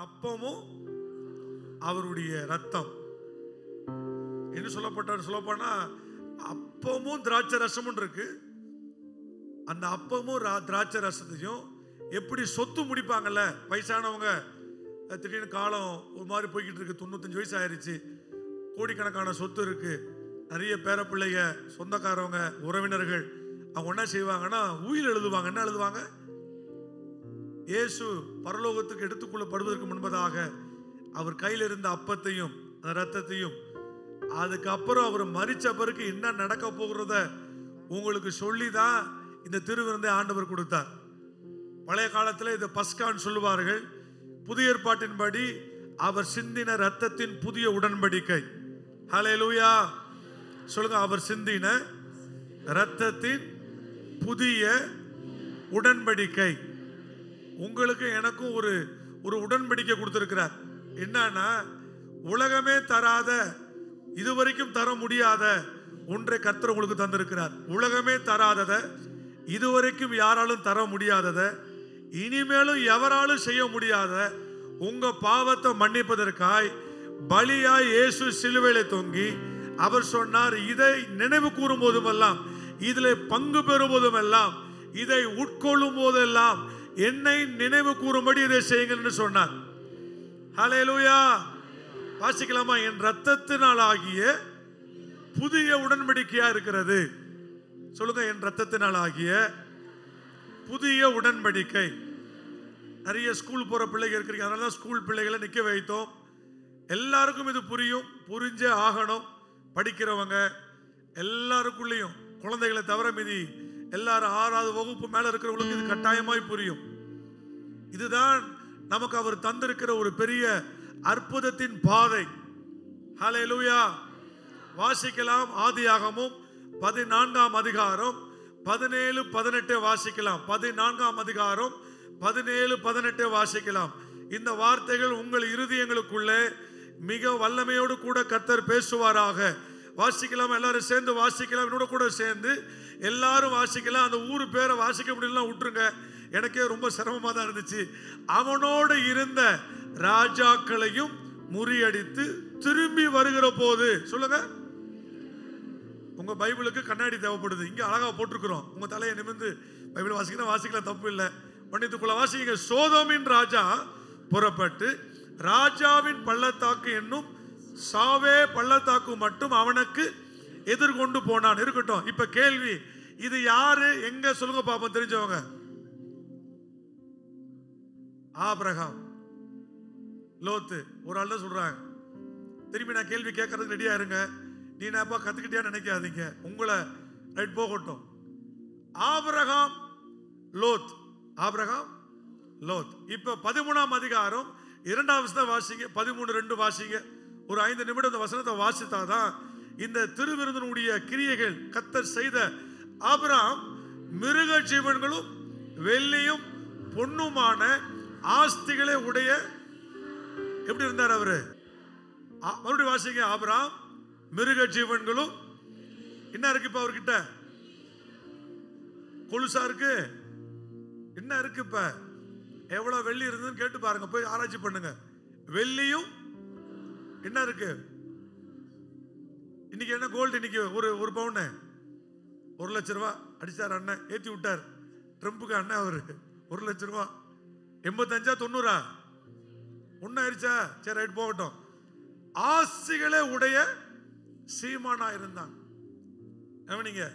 அப்பமும் அவருடைய ரத்தம். என்ன சொல்லப்போனா அப்பமும் திராட்சை ரசமும் இருக்கு. அந்த அப்பமும் திராட்சை ரசத்தையும் எப்படி சொத்து முடிப்பாங்கல்ல, வயசானவங்க திடீர்னு காலம் ஒரு மாதிரி போய்கிட்டு இருக்கு, 95 வயசு ஆயிடுச்சு, கோடிக்கணக்கான சொத்து இருக்கு, நிறைய பேர பிள்ளைங்க, சொந்தக்காரவங்க, உறவினர்கள், அவங்க என்ன செய்வாங்கன்னா உயில் எழுதுவாங்க. என்ன எழுதுவாங்க? இயேசு பரலோகத்துக்கு எடுத்துக்கொள்ளப்படுவதற்கு முன்பதாக அவர் கையில் இருந்த அப்பத்தையும் ரத்தத்தையும், அதுக்கப்புறம் அவர் மரிச்ச பிறகு என்ன நடக்க போகிறத உங்களுக்கு சொல்லிதான் இந்த திருவிருந்தை ஆண்டவர் கொடுத்தார். பழைய காலத்தில் இதை பஸ்கான்னு சொல்லுவார்கள். புதிய ஏற்பாட்டின்படி அவர் சிந்தின ரத்தத்தின் புதிய உடன்படிக்கை. ஹல்லேலூயா சொல்லுங்க. அவர் சிந்தின ரத்தத்தின் புதிய உடன்படிக்கை. உங்களுக்கு எனக்கும் ஒரு உடன்படிக்கை கொடுத்திருக்கிறார். என்னன்னா, உலகமே தராத, இதுவரைக்கும் தர முடியாத ஒன்றை கர்த்தர் உங்களுக்கு தந்திருக்கிறார். உலகமே தராதத, இதுவரைக்கும் யாராலும் தர முடியாதத, இனிமேலும் எவராலும் செய்ய முடியாத உங்க பாவத்தை மன்னிப்பதற்காய் பலியாய் இயேசு சிலுவையிலே தொங்கி அவர் சொன்னார், இதை நினைவு கூறும் போதுமெல்லாம், இதிலே பங்கு பெறும் போதுமெல்லாம், இதை உட்கொள்ளும் போதெல்லாம் என்னை நினைவு கூறும்படி இதை செய்யுங்கன்னு சொன்னார். ஹல்லேலூயா. வாசிக்கலாமா? என் ரத்தத்தினால் ஆகிய புதிய உடன்படிக்கையா இருக்கிறது. சொல்லுங்க, என் ரத்தத்தினால் ஆகிய புதிய உடன்படிக்கை. நிறைய ஸ்கூல் போற பிள்ளைங்க இருக்கிறீங்க, அதனால தான் ஸ்கூல் பிள்ளைகளை நிக்க வைத்தோம். எல்லாருக்கும் இது புரியும், புரிஞ்சே ஆகணும். படிக்கிறவங்க எல்லாருக்குள்ளேயும், குழந்தைகளை தவிர மீதி எல்லாரும் 6வது வகுப்பு மேல இருக்கிறவங்களுக்கு இது கட்டாயமாய் புரியும். இதுதான் நமக்கு அவர் தந்திருக்கிற ஒரு பெரிய அற்புதத்தின் பாதை. ஹல்லேலூயா. வாசிக்கலாம். ஆதியாகமம் 14ஆம் அதிகாரம் 17, 18 வாசிக்கலாம். 14ஆம் அதிகாரம் 17, 18 வாசிக்கலாம். இந்த வார்த்தைகள் உங்கள் இருதயங்களுக்குள்ளே மிக வல்லமையோடு கூட கர்த்தர் பேசுவாராக. வாசிக்கலாம். எல்லாரும் சேர்ந்து வாசிக்கலாம். என்னோட கூட சேர்ந்து எல்லாரும் வாசிக்கலாம். அந்த ஊரு பேரை வாசிக்க முடியலாம் விட்டுருங்க, எனக்கே ரொம்ப சிரமமா தான் இருந்துச்சு. அவனோடு இருந்த ராஜாக்களையும் முறியடித்து திரும்பி வருகிற போது. சொல்லுங்க. உங்க பைபிளுக்கு கண்ணாடி தேவைப்படுது, இங்க அழகா போட்டிருக்கிறோம். உங்க தலையை நிமிர்ந்து பைபிள் வாசிக்கலாம், தப்பு இல்லை. மன்னித்துக்குள்ள வாசிங்க. சோதோமின் ராஜா புறப்பட்டு ராஜாவின் பள்ளத்தாக்கு என்னும் சாவே பள்ளத்தாக்கு மட்டும் அவனுக்கு எதிர்கொண்டு போனான். இருக்கட்டும். இப்ப கேள்வி, இது யாரு, எங்க சொல்லுங்க பாப்போம், தெரிஞ்சவங்க. ஆபிரகாம், லோத்து. ஒரு ஆள் தான் சொல்றாங்க. திரும்பி நான் கேள்வி கேட்கறதுக்கு ரெடியா இருங்க. நீ என்னப்பா கத்துக்கிட்டியா நினைக்காதீங்க, உங்களை ரைட் போகட்டும். ஆபிரகாம், லோத். ஆபிரகாம், லோத். இப்ப 13ஆம் அதிகாரம் 2ஆம் வசனத்தை வாசிங்க. 13:2 வாசிங்க. ஒரு 5 நிமிடம் இந்த வசனத்தை வாசித்தாதான் இந்த திருவிருந்தினுடைய கிரியைகள் கர்த்தர் செய்த. ஆபிரகாம் மிருக ஜீவன்களும் வெள்ளியும் பொன்னுமான ஆஸ்திகளை உடைய எப்படி இருந்தார் அவரு? மறுபடியும் வாசிங்க. ஆபிரகாம் மிருக ஜீவன்களும் என்ன இருக்கு இப்ப அவர்கிட்ட? கொலுசா இருக்கு. என்ன இருக்கு இப்ப? எவ்வளவு வெள்ளி இருந்ததுன்னு கேட்டு பாருங்க, போய் ஆராய்ச்சி பண்ணுங்க. வெள்ளியும் என்ன இருக்கு? இன்னைக்கு என்ன கோல்டு? இன்னைக்கு ஒரு பவுன் 1 லட்சம் ரூபாய் அடிச்சார் அண்ணன், ஏத்தி விட்டார். ட்ரம்புக்கு அண்ணன் அவரு 1 லட்சம் ரூபாய். 85 90 ஒன்னாயிருச்சா? சரி, ரைட் போகட்டும். ஆசிகளே உடைய சீமானா இருந்தான். கவனிங்க.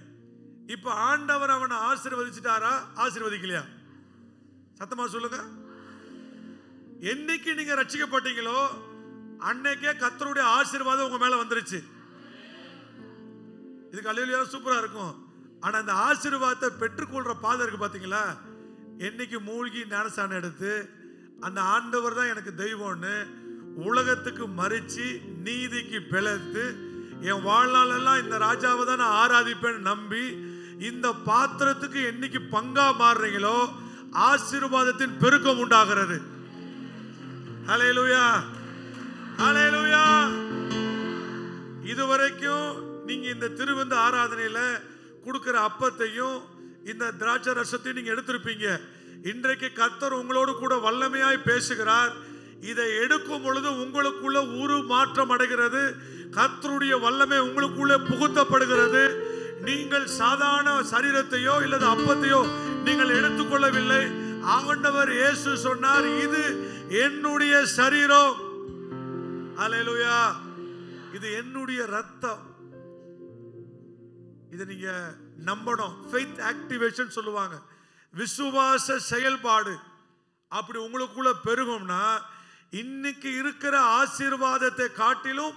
இப்ப ஆண்டவர் அவனை ஆசீர்வதிச்சிட்டாரா, ஆசீர்வதிக்கலையா? சத்தமா சொல்லுங்க. என்னைக்கு நீங்க ரட்சிக்கப்பட்டீங்களோ அன்னைக்கே கர்த்தருடைய ஆசீர்வாதம் உங்க மேல வந்துருச்சு. இதுக்கு அல்லேலூயா சூப்பரா இருக்கும். ஆனா அந்த ஆசீர்வாதத்தை பெற்றுக்கொள்ற பாதை இருக்கு பாத்தீங்களா? என்னைக்கு மூழ்கி ஞானஸ்நானம் எடுத்து அந்த ஆண்டவர் தான் எனக்கு தெய்வம்னு உலகத்துக்கு மறிச்சு நீதிக்கு பிழைத்து என் வாழ்நாள் எல்லாம் இந்த ராஜாவை தான் நான் ஆராதிப்பேன் நம்பி இந்த பாத்திரத்துக்கு என்னைக்கு பங்கா மாறுறீங்களோ ஆசீர்வாதத்தின் பெருக்கம் உண்டாகிறது. ஹல்லேலூயா, ஹல்லேலூயா. இதுவரைக்கும் நீங்க இந்த திருவிருந்து ஆராதனையில கொடுக்கிற அப்பத்தையும் இந்த திராட்சை ரசத்தையும் நீங்க எடுத்திருப்பீங்க. இன்றைக்கு கர்த்தர் உங்களோடு கூட வல்லமையாய் பேசுகிறார். இதை எடுக்கும் பொழுது உங்களுக்குள்ள உரு மாற்றம் அடைகிறது. கர்த்தருடைய வல்லமை உங்களுக்குள்ளே புகுத்தப்படுகிறது. நீங்கள் சாதாரண சரீரத்தையோ இல்லது அப்பத்தையோ நீங்கள் எடுத்துக்கொள்ளவில்லை. ஆண்டவர் இயேசு சொன்னார், இது என்னுடைய சரீரம். அல்லேலூயா. இது என்னுடைய ரத்தம். இதை நீங்க நம்பணும். ஃபெய்த் ஆக்டிவேஷன் சொல்லுவாங்க, விசுவாச செயல்பாடு. அப்படி உங்களுக்குள்ள பெருகும்னா இன்னைக்கு இருக்கிற ஆசீர்வாதத்தை காட்டிலும்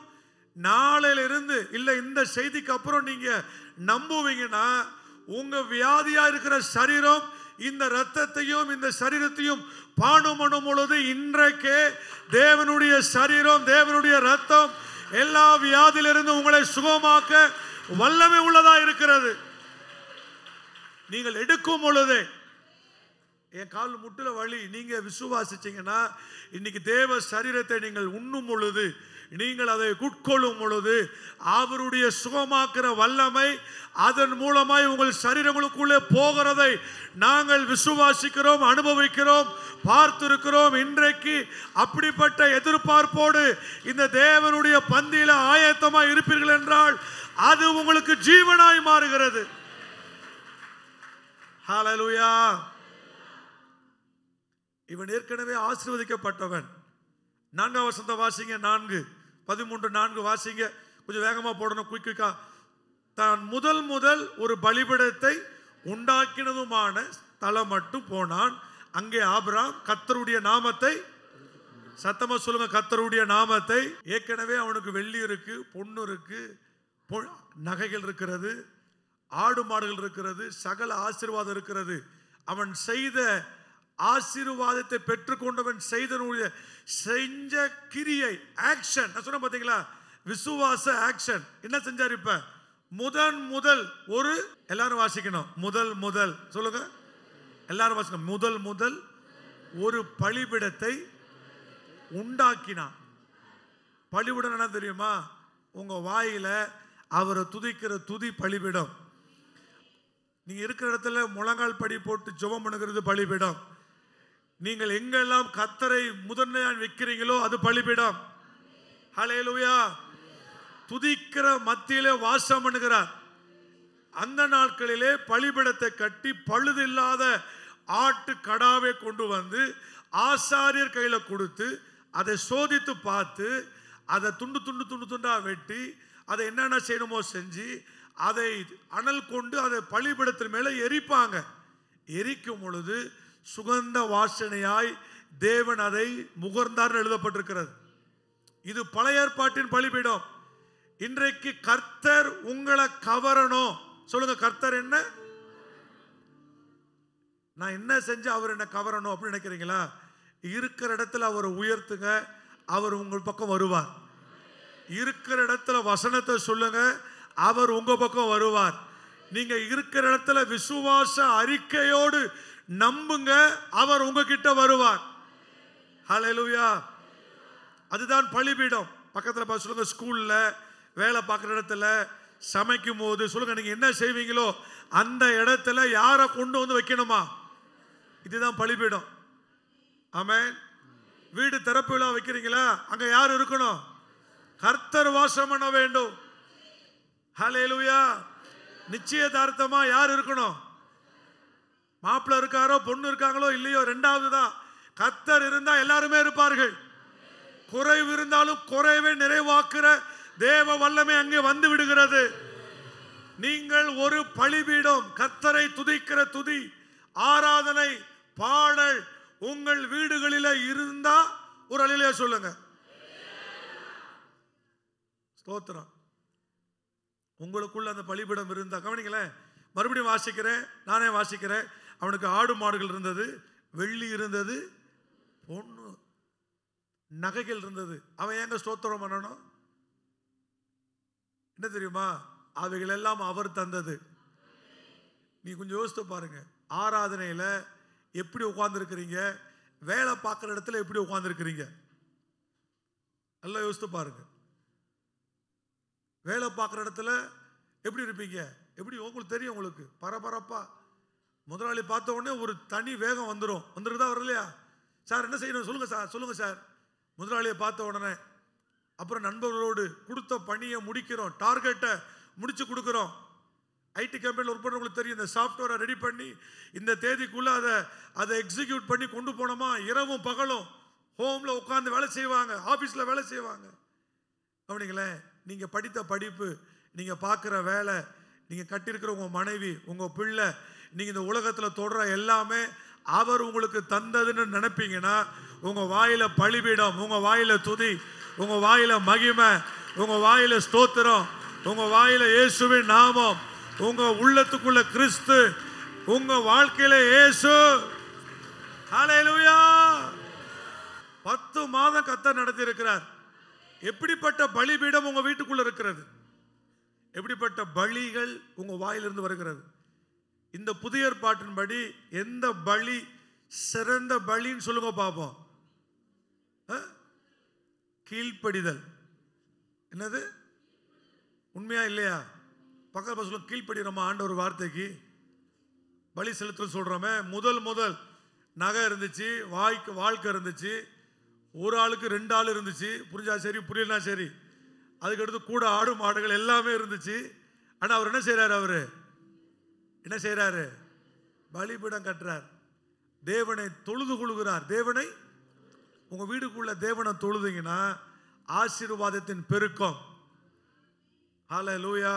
நாளையிலிருந்து இல்ல இந்த செய்திக்கு அப்புறம் நீங்க நம்புவீங்கன்னா உங்க வியாதியா இருக்கிற சரீரம் இந்த ரத்தத்தையும் இந்த சரீரத்தையும் பானம் பண்ணும் பொழுது இன்றைக்கே தேவனுடைய சரீரம், தேவனுடைய ரத்தம் எல்லா வியாதியிலிருந்து உங்களை சுகமாக்க வல்லமை உள்ளதா இருக்கிறது. நீங்கள் எடுக்கும் பொழுதே என் கால் முட்டுல வலி, நீங்க விசுவாசிச்சீங்கன்னா இன்னைக்கு தேவ சரீரத்தை நீங்கள் உண்ணும் பொழுது, நீங்கள் அதை உட்கொள்ளும் பொழுது அவருடைய சுகமாக்குற வல்லமை அதன் மூலமாய் உங்கள் சரீரங்களுக்குள்ளே போகிறதை நாங்கள் விசுவாசிக்கிறோம், அனுபவிக்கிறோம், பார்த்திருக்கிறோம். இன்றைக்கு அப்படிப்பட்ட எதிர்பார்ப்போடு இந்த தேவனுடைய பந்தியில ஆயத்தமாய் இருப்பீர்கள் என்றால் அது உங்களுக்கு ஜீவனாய் மாறுகிறது. ஹல்லேலூயா. இவன் ஏற்கனவே ஆசீர்வதிக்கப்பட்டவன். 4 வசனத்தை வாசிங்க. 4:13 வாசிங்க. கொஞ்சம் வேகமா போடணும், குயிக்கா. தான் முதல் ஒரு பலிபீடத்தை உண்டாக்கினதுமான தலம் மட்டும் போனான். அங்கே ஆபிரகாம் கர்த்தருடைய நாமத்தை, சத்தமா சொல்லுங்க, கர்த்தருடைய நாமத்தை. ஏற்கனவே அவனுக்கு வெள்ளி இருக்கு, பொண்ணு இருக்கு, நகைகள் இருக்கிறது, ஆடு மாடுகள் இருக்கிறது, சகல ஆசீர்வாதம் இருக்கிறது. அவன் செய்த ஆசீர்வாதத்தை பெற்றுக்கொண்டவன் செஞ்ச கிரியை, ஆக்ஷன். நான் சொன்ன பாத்தீங்களா, விசுவாச ஆக்ஷன். என்ன செஞ்சார்? இப்ப முதல் ஒரு, எல்லாரும் வாசிக்கணும், முதல் சொல்லுங்க, எல்லாரும் வாசிக்கணும். முதல் ஒரு பலிபீடத்தை உண்டாக்கினான். பலிபீடம் என்ன தெரியுமா? உங்க வாயில அவரை துதிக்கிற துதி பலிபீடம். நீங்க இருக்கிற இடத்துல முழங்கால் படி போட்டு ஜெபம் பண்ணுகிறது பலிபீடம். நீங்கள் எங்கெல்லாம் கர்த்தரை முதன்மையாக வைக்கிறீங்களோ அது பலிபீடம். ஹல்லேலூயா. துதிக்கிற மத்தியிலே வாசம் பண்ணுகிறார். அந்த நாட்களிலே பலிபீடத்தை கட்டி பழுதில்லாத ஆட்டு கடாவை கொண்டு வந்து ஆசாரியர் கையில கொடுத்து அதை சோதித்து பார்த்து அதை துண்டா வெட்டி அதை என்னென்ன செய்யணுமோ செஞ்சு அதை அனல் கொண்டு அதை பலிபீடத்தின் மேலே எரிப்பாங்க. எரிக்கும் பொழுது சுகந்த வாசனையாய் தேவன் அதை முகர்ந்தார் எழுதப்பட்டிருக்கிறது. இது பழைய ஏற்பாட்டின் பலிபீடம். இன்றைக்கு கர்த்தர் உங்களை கவரணும். சொல்லுங்க, கர்த்தர் என்ன, நான் என்ன செஞ்சு அவர் என்ன கவரணும் அப்படின்னு நினைக்கிறீங்களா? இருக்கிற இடத்துல அவரை உயர்த்துங்க, அவர் உங்கள் பக்கம் வருவார். இருக்கிற இடத்துல வசனத்தை சொல்லுங்க, அவர் உங்க பக்கம் வருவார். நீங்க இருக்கிற இடத்துல விசுவாச அறிக்கையோடு நம்புங்க, அவர் உங்ககிட்ட வருவார். ஹல்லேலூயா. அதுதான் பலிபீடம். பக்கத்துல பார்த்து சொல்லுங்க, ஸ்கூல்ல வேலை பார்க்குற இடத்துல சமைக்கும் போது சொல்லுங்க, நீங்க என்ன செய்வீங்களோ அந்த இடத்துல யாரை கொண்டு வந்து வைக்கணுமா? இதுதான் பலிபீடம். ஆமென். வீடு திறப்பு விழா வைக்கிறீங்களா? அங்க யார் இருக்கணும்? கர்த்தர் வாசம் பண்ண வேண்டும். ஹல்லேலூயா. நிச்சயதார்த்தமா யார் இருக்கணும்? மாப்பிள்ளை இருக்காரோ பொண்ணு இருக்காங்களோ இல்லையோ, ரெண்டாவது தான். கர்த்தர் இருந்தா எல்லாருமே இருப்பார்கள். குறைவு இருந்தாலும் குறைவை நிறைவாக்குற தேவ வல்லமை அங்கே வந்து விடுகிறது. நீங்கள் ஒரு பலிபீடம், கர்த்தரை துதிக்கிற துதி, ஆராதனை, பாடல் உங்கள் வீடுகளில் இருந்தா ஒரு அல்லேலூயா சொல்லுங்க. ஸ்தோத்திரம். உங்களுக்குள்ள அந்த பலிபீடம் இருந்தா, கவனிங்களேன், மறுபடியும் வாசிக்கிறேன், நானே வாசிக்கிறேன். அவனுக்கு ஆடு மாடுகள் இருந்தது, வெள்ளி இருந்தது, பொண்ணு நகைகள் இருந்தது. அவன் ஏங்க ஸ்தோத்திரம் பண்ணணும்? என்ன தெரியுமா? அவைகள் எல்லாம் அவர் தந்தது. நீ கொஞ்சம் யோசித்து பாருங்க. ஆராதனையில எப்படி உட்கார்ந்து இருக்கிறீங்க, வேலை பார்க்குற இடத்துல எப்படி உட்கார்ந்து இருக்கிறீங்க, நல்லா யோசித்து பாருங்க. வேலை பார்க்குற இடத்துல எப்படி இருப்பீங்க? எப்படி உங்களுக்கு தெரியும்? உங்களுக்கு பரபரப்பா முதலாளி பார்த்த உடனே ஒரு தனி வேகம் வந்துருதா வரலையா? சார் என்ன செய்யணும் சொல்லுங்க சார், சொல்லுங்க சார், முதலாளியை பார்த்த உடனே அப்புறம் நண்பர்களோடு கொடுத்த பணியை முடிக்கிறோம், டார்கெட்டை முடிச்சு கொடுக்குறோம். ஐடி கம்பெனியில் ஒர்க் பண்ணுறவங்களுக்கு தெரியும், இந்த சாஃப்ட்வேரை ரெடி பண்ணி இந்த தேதிக்குள்ளே அதை எக்ஸிக்யூட் பண்ணி கொண்டு போனோமா, இரவும் பகலும் ஹோமில் உட்காந்து வேலை செய்வாங்க, ஆஃபீஸில் வேலை செய்வாங்க. அப்படிங்களேன், நீங்கள் படித்த படிப்பு, நீங்கள் பார்க்குற வேலை, நீங்கள் கட்டியிருக்கிற உங்கள் மனைவி, உங்கள் பிள்ளை, நீங்கள் இந்த உலகத்தில் தொடர எல்லாமே அவர் உங்களுக்கு தந்ததுன்னு நினைப்பீங்கன்னா உங்கள் வாயில் பலிபீடம், உங்கள் வாயில் துதி, உங்கள் வாயில் மகிமை, உங்கள் வாயில் ஸ்தோத்திரம், உங்கள் வாயில் இயேசுவின் நாமம், உங்கள் உள்ளத்துக்குள்ள கிறிஸ்து, உங்கள் வாழ்க்கையில இயேசு. ஹல்லேலூயா. 10 மாதம் கர்த்தர் நடத்தி இருக்கிறார். எப்படிப்பட்ட பலிபீடம் உங்க வீட்டுக்குள்ள இருக்கிறது, எப்படிப்பட்ட பலிகள் உங்க வாயிலிருந்து வருகிறது. இந்த புதிய ஏற்பாட்டின்படி எந்த பலி சிறந்த பலின்னு சொல்லுங்க பாப்போம். கீழ்ப்படிதல். என்னது, உண்மையா இல்லையா? பக்கத்துல சொல்லுங்க, கீழ்ப்படிறோமா ஆண்டவர் வார்த்தைக்கு? பலி செலுத்தல் சொல்றோமே, முதல் நகை இருந்துச்சு, வாழ்க்கை இருந்துச்சு, ஒரு ஆளுக்கு 2 ஆள் இருந்துச்சு, புரிஞ்சா சரி புரியலனா சரி. அதுக்கடுத்து கூட ஆடு மாடுகள் எல்லாமே இருந்துச்சு. ஆனா அவர் என்ன செய்யறாரு? அவரு என்ன செய்யறாரு? பலிபீடம் கட்டுறார், தேவனை தொழுது கொள்கிறார். தேவனை, உங்க வீடுக்குள்ள தேவனை தொழுதுங்கன்னா ஆசீர்வாதத்தின் பெருக்கம். ஹல்லேலூயா.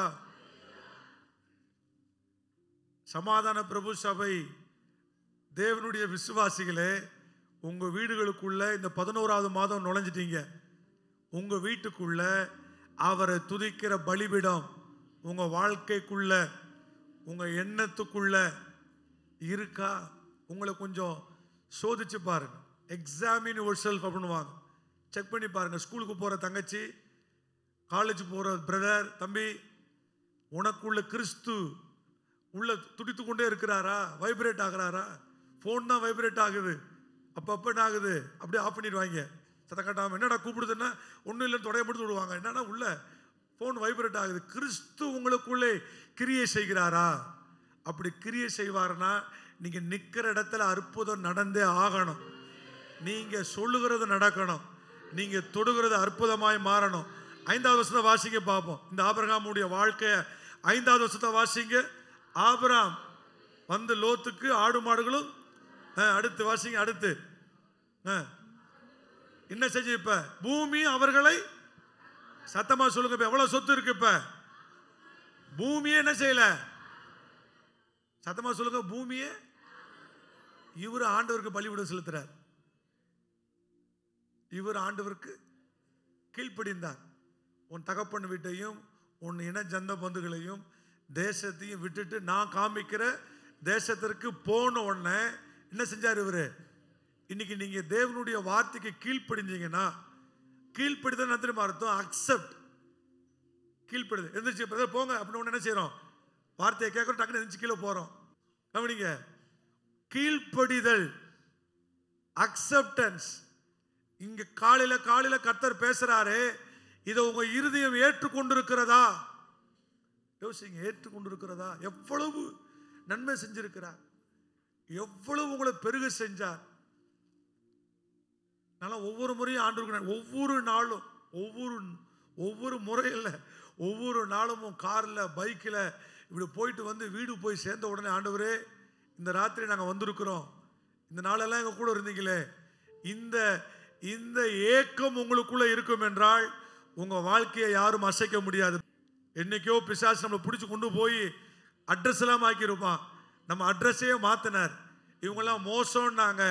சமாதான பிரபு சபை தேவனுடைய விசுவாசிகளே, உங்க வீடுகளுக்குள்ள இந்த 11வது மாதம் நுழைஞ்சிட்டீங்க. உங்க வீட்டுக்குள்ள அவரை துதிக்கிற பலிபீடம் உங்க வாழ்க்கைக்குள்ள, உங்க எண்ணத்துக்குள்ள இருக்கா? உங்களை கொஞ்சம் சோதிச்சு பாருங்க. எக்ஸாமின் யுவர் செல்ஃப் அப்படின்னுவாங்க. செக் பண்ணி பாருங்க. ஸ்கூலுக்கு போற தங்கச்சி, காலேஜ் போற பிரதர், தம்பி, உனக்குள்ள கிறிஸ்து உள்ள துடித்து கொண்டே இருக்கிறாரா? வைப்ரேட் ஆகிறாரா? ஃபோன் தான் வைப்ரேட் ஆகுது, அப்பப்போ என்ன ஆகுது, அப்படியே ஆஃப் பண்ணிடுவாங்க. சத்தம் கட்டாமல் என்னடா கூப்பிடுதுன்னா ஒன்றும் இல்லைன்னு தொடைய முடித்து விடுவாங்க. என்னன்னா உள்ள ஃபோன் வைப்ரேட் ஆகுது. கிறிஸ்து உங்களுக்குள்ளே கிரியை செய்கிறாரா? அப்படி கிரியை செய்வார்னா நீங்க நிற்கிற இடத்துல அற்புதம் நடந்தே ஆகணும். நீங்க சொல்லுகிறது நடக்கணும், நீங்க தொடுகிறது அற்புதமாய் மாறணும். 5வது வருஷத்தை வாசிங்க பார்ப்போம். இந்த ஆபிரகாமுடைய வாழ்க்கைய 5வது வருஷத்தை வாசிங்க. ஆபிரகாம் வந்து லோத்துக்கு ஆடு மாடுகளும், அடுத்து வாசிங்க, அடுத்து என்ன செஞ்சு, இப்ப பூமி அவர்களை, சத்தமா சொல்லுங்க, இப்ப எவ்வளவு சொத்து இருக்கு? இப்ப பூமியே என்ன செய்யல? சத்தமா சொல்லுங்க, பூமியே. இவர் ஆண்டவருக்கு பலிபீடம் செலுத்துறார். இவர் ஆண்டவருக்கு கீழ்ப்படிந்தார். உன் தகப்பன் வீட்டையும் உன் இன ஜந்த பந்துகளையும் தேசத்தையும் விட்டுட்டு நான் காமிக்கிற தேசத்திற்கு போன உடனே என்ன செஞ்சார் இவரு? இன்னைக்கு நீங்க தேவனுடைய வார்த்தைக்கு கீழ்ப்படிஞ்சீங்கன்னா, கீழ்ப்படிதல் என்ன அர்த்தம்? அக்செப்ட். கீழ்ப்படுது. எந்திரிச்சு பிரதர் போங்க அப்படின்னு என்ன செய்யறோம்? வார்த்தையை கேட்கறோம், டக்குனு எந்திரிச்சு கீழே போறோம். கவனிங்க, கீழ்ப்படிதல், அக்செப்டன்ஸ். இங்க காலையில கர்த்தர் பேசுறாரு, இதை உங்க இருதயம் ஏற்றுக்கொண்டிருக்கிறதா? யோசிங்க, ஏற்றுக்கொண்டிருக்கிறதா? எவ்வளவு நன்மை செஞ்சிருக்கிறார், எவ்வளவு உங்களை பெருக செஞ்சார். ஒவ்வொரு முறையும் ஆண்டவருக்கு, ஒவ்வொரு நாளும், ஒவ்வொரு முறையில், ஒவ்வொரு நாளும் கார்ல பைக்கில் இப்படி போயிட்டு வந்து வீடு போய் சேர்ந்த உடனே, ஆண்டவரே இந்த ராத்திரி நாங்கள் வந்திருக்கிறோம், இந்த நாளெல்லாம் எங்கள் கூட இருந்தீங்களே, இந்த ஏக்கம் உங்களுக்குள்ள இருக்கும் என்றால் உங்க வாழ்க்கையை யாரும் அசைக்க முடியாது. என்னைக்கோ பிசாசு நம்மளை பிடிச்சி கொண்டு போய் அட்ரஸ் எல்லாம் ஆக்கியிருப்பான். நம்ம அட்ரஸையே மாத்தினார். இவங்கெல்லாம் மோசம்னாங்க,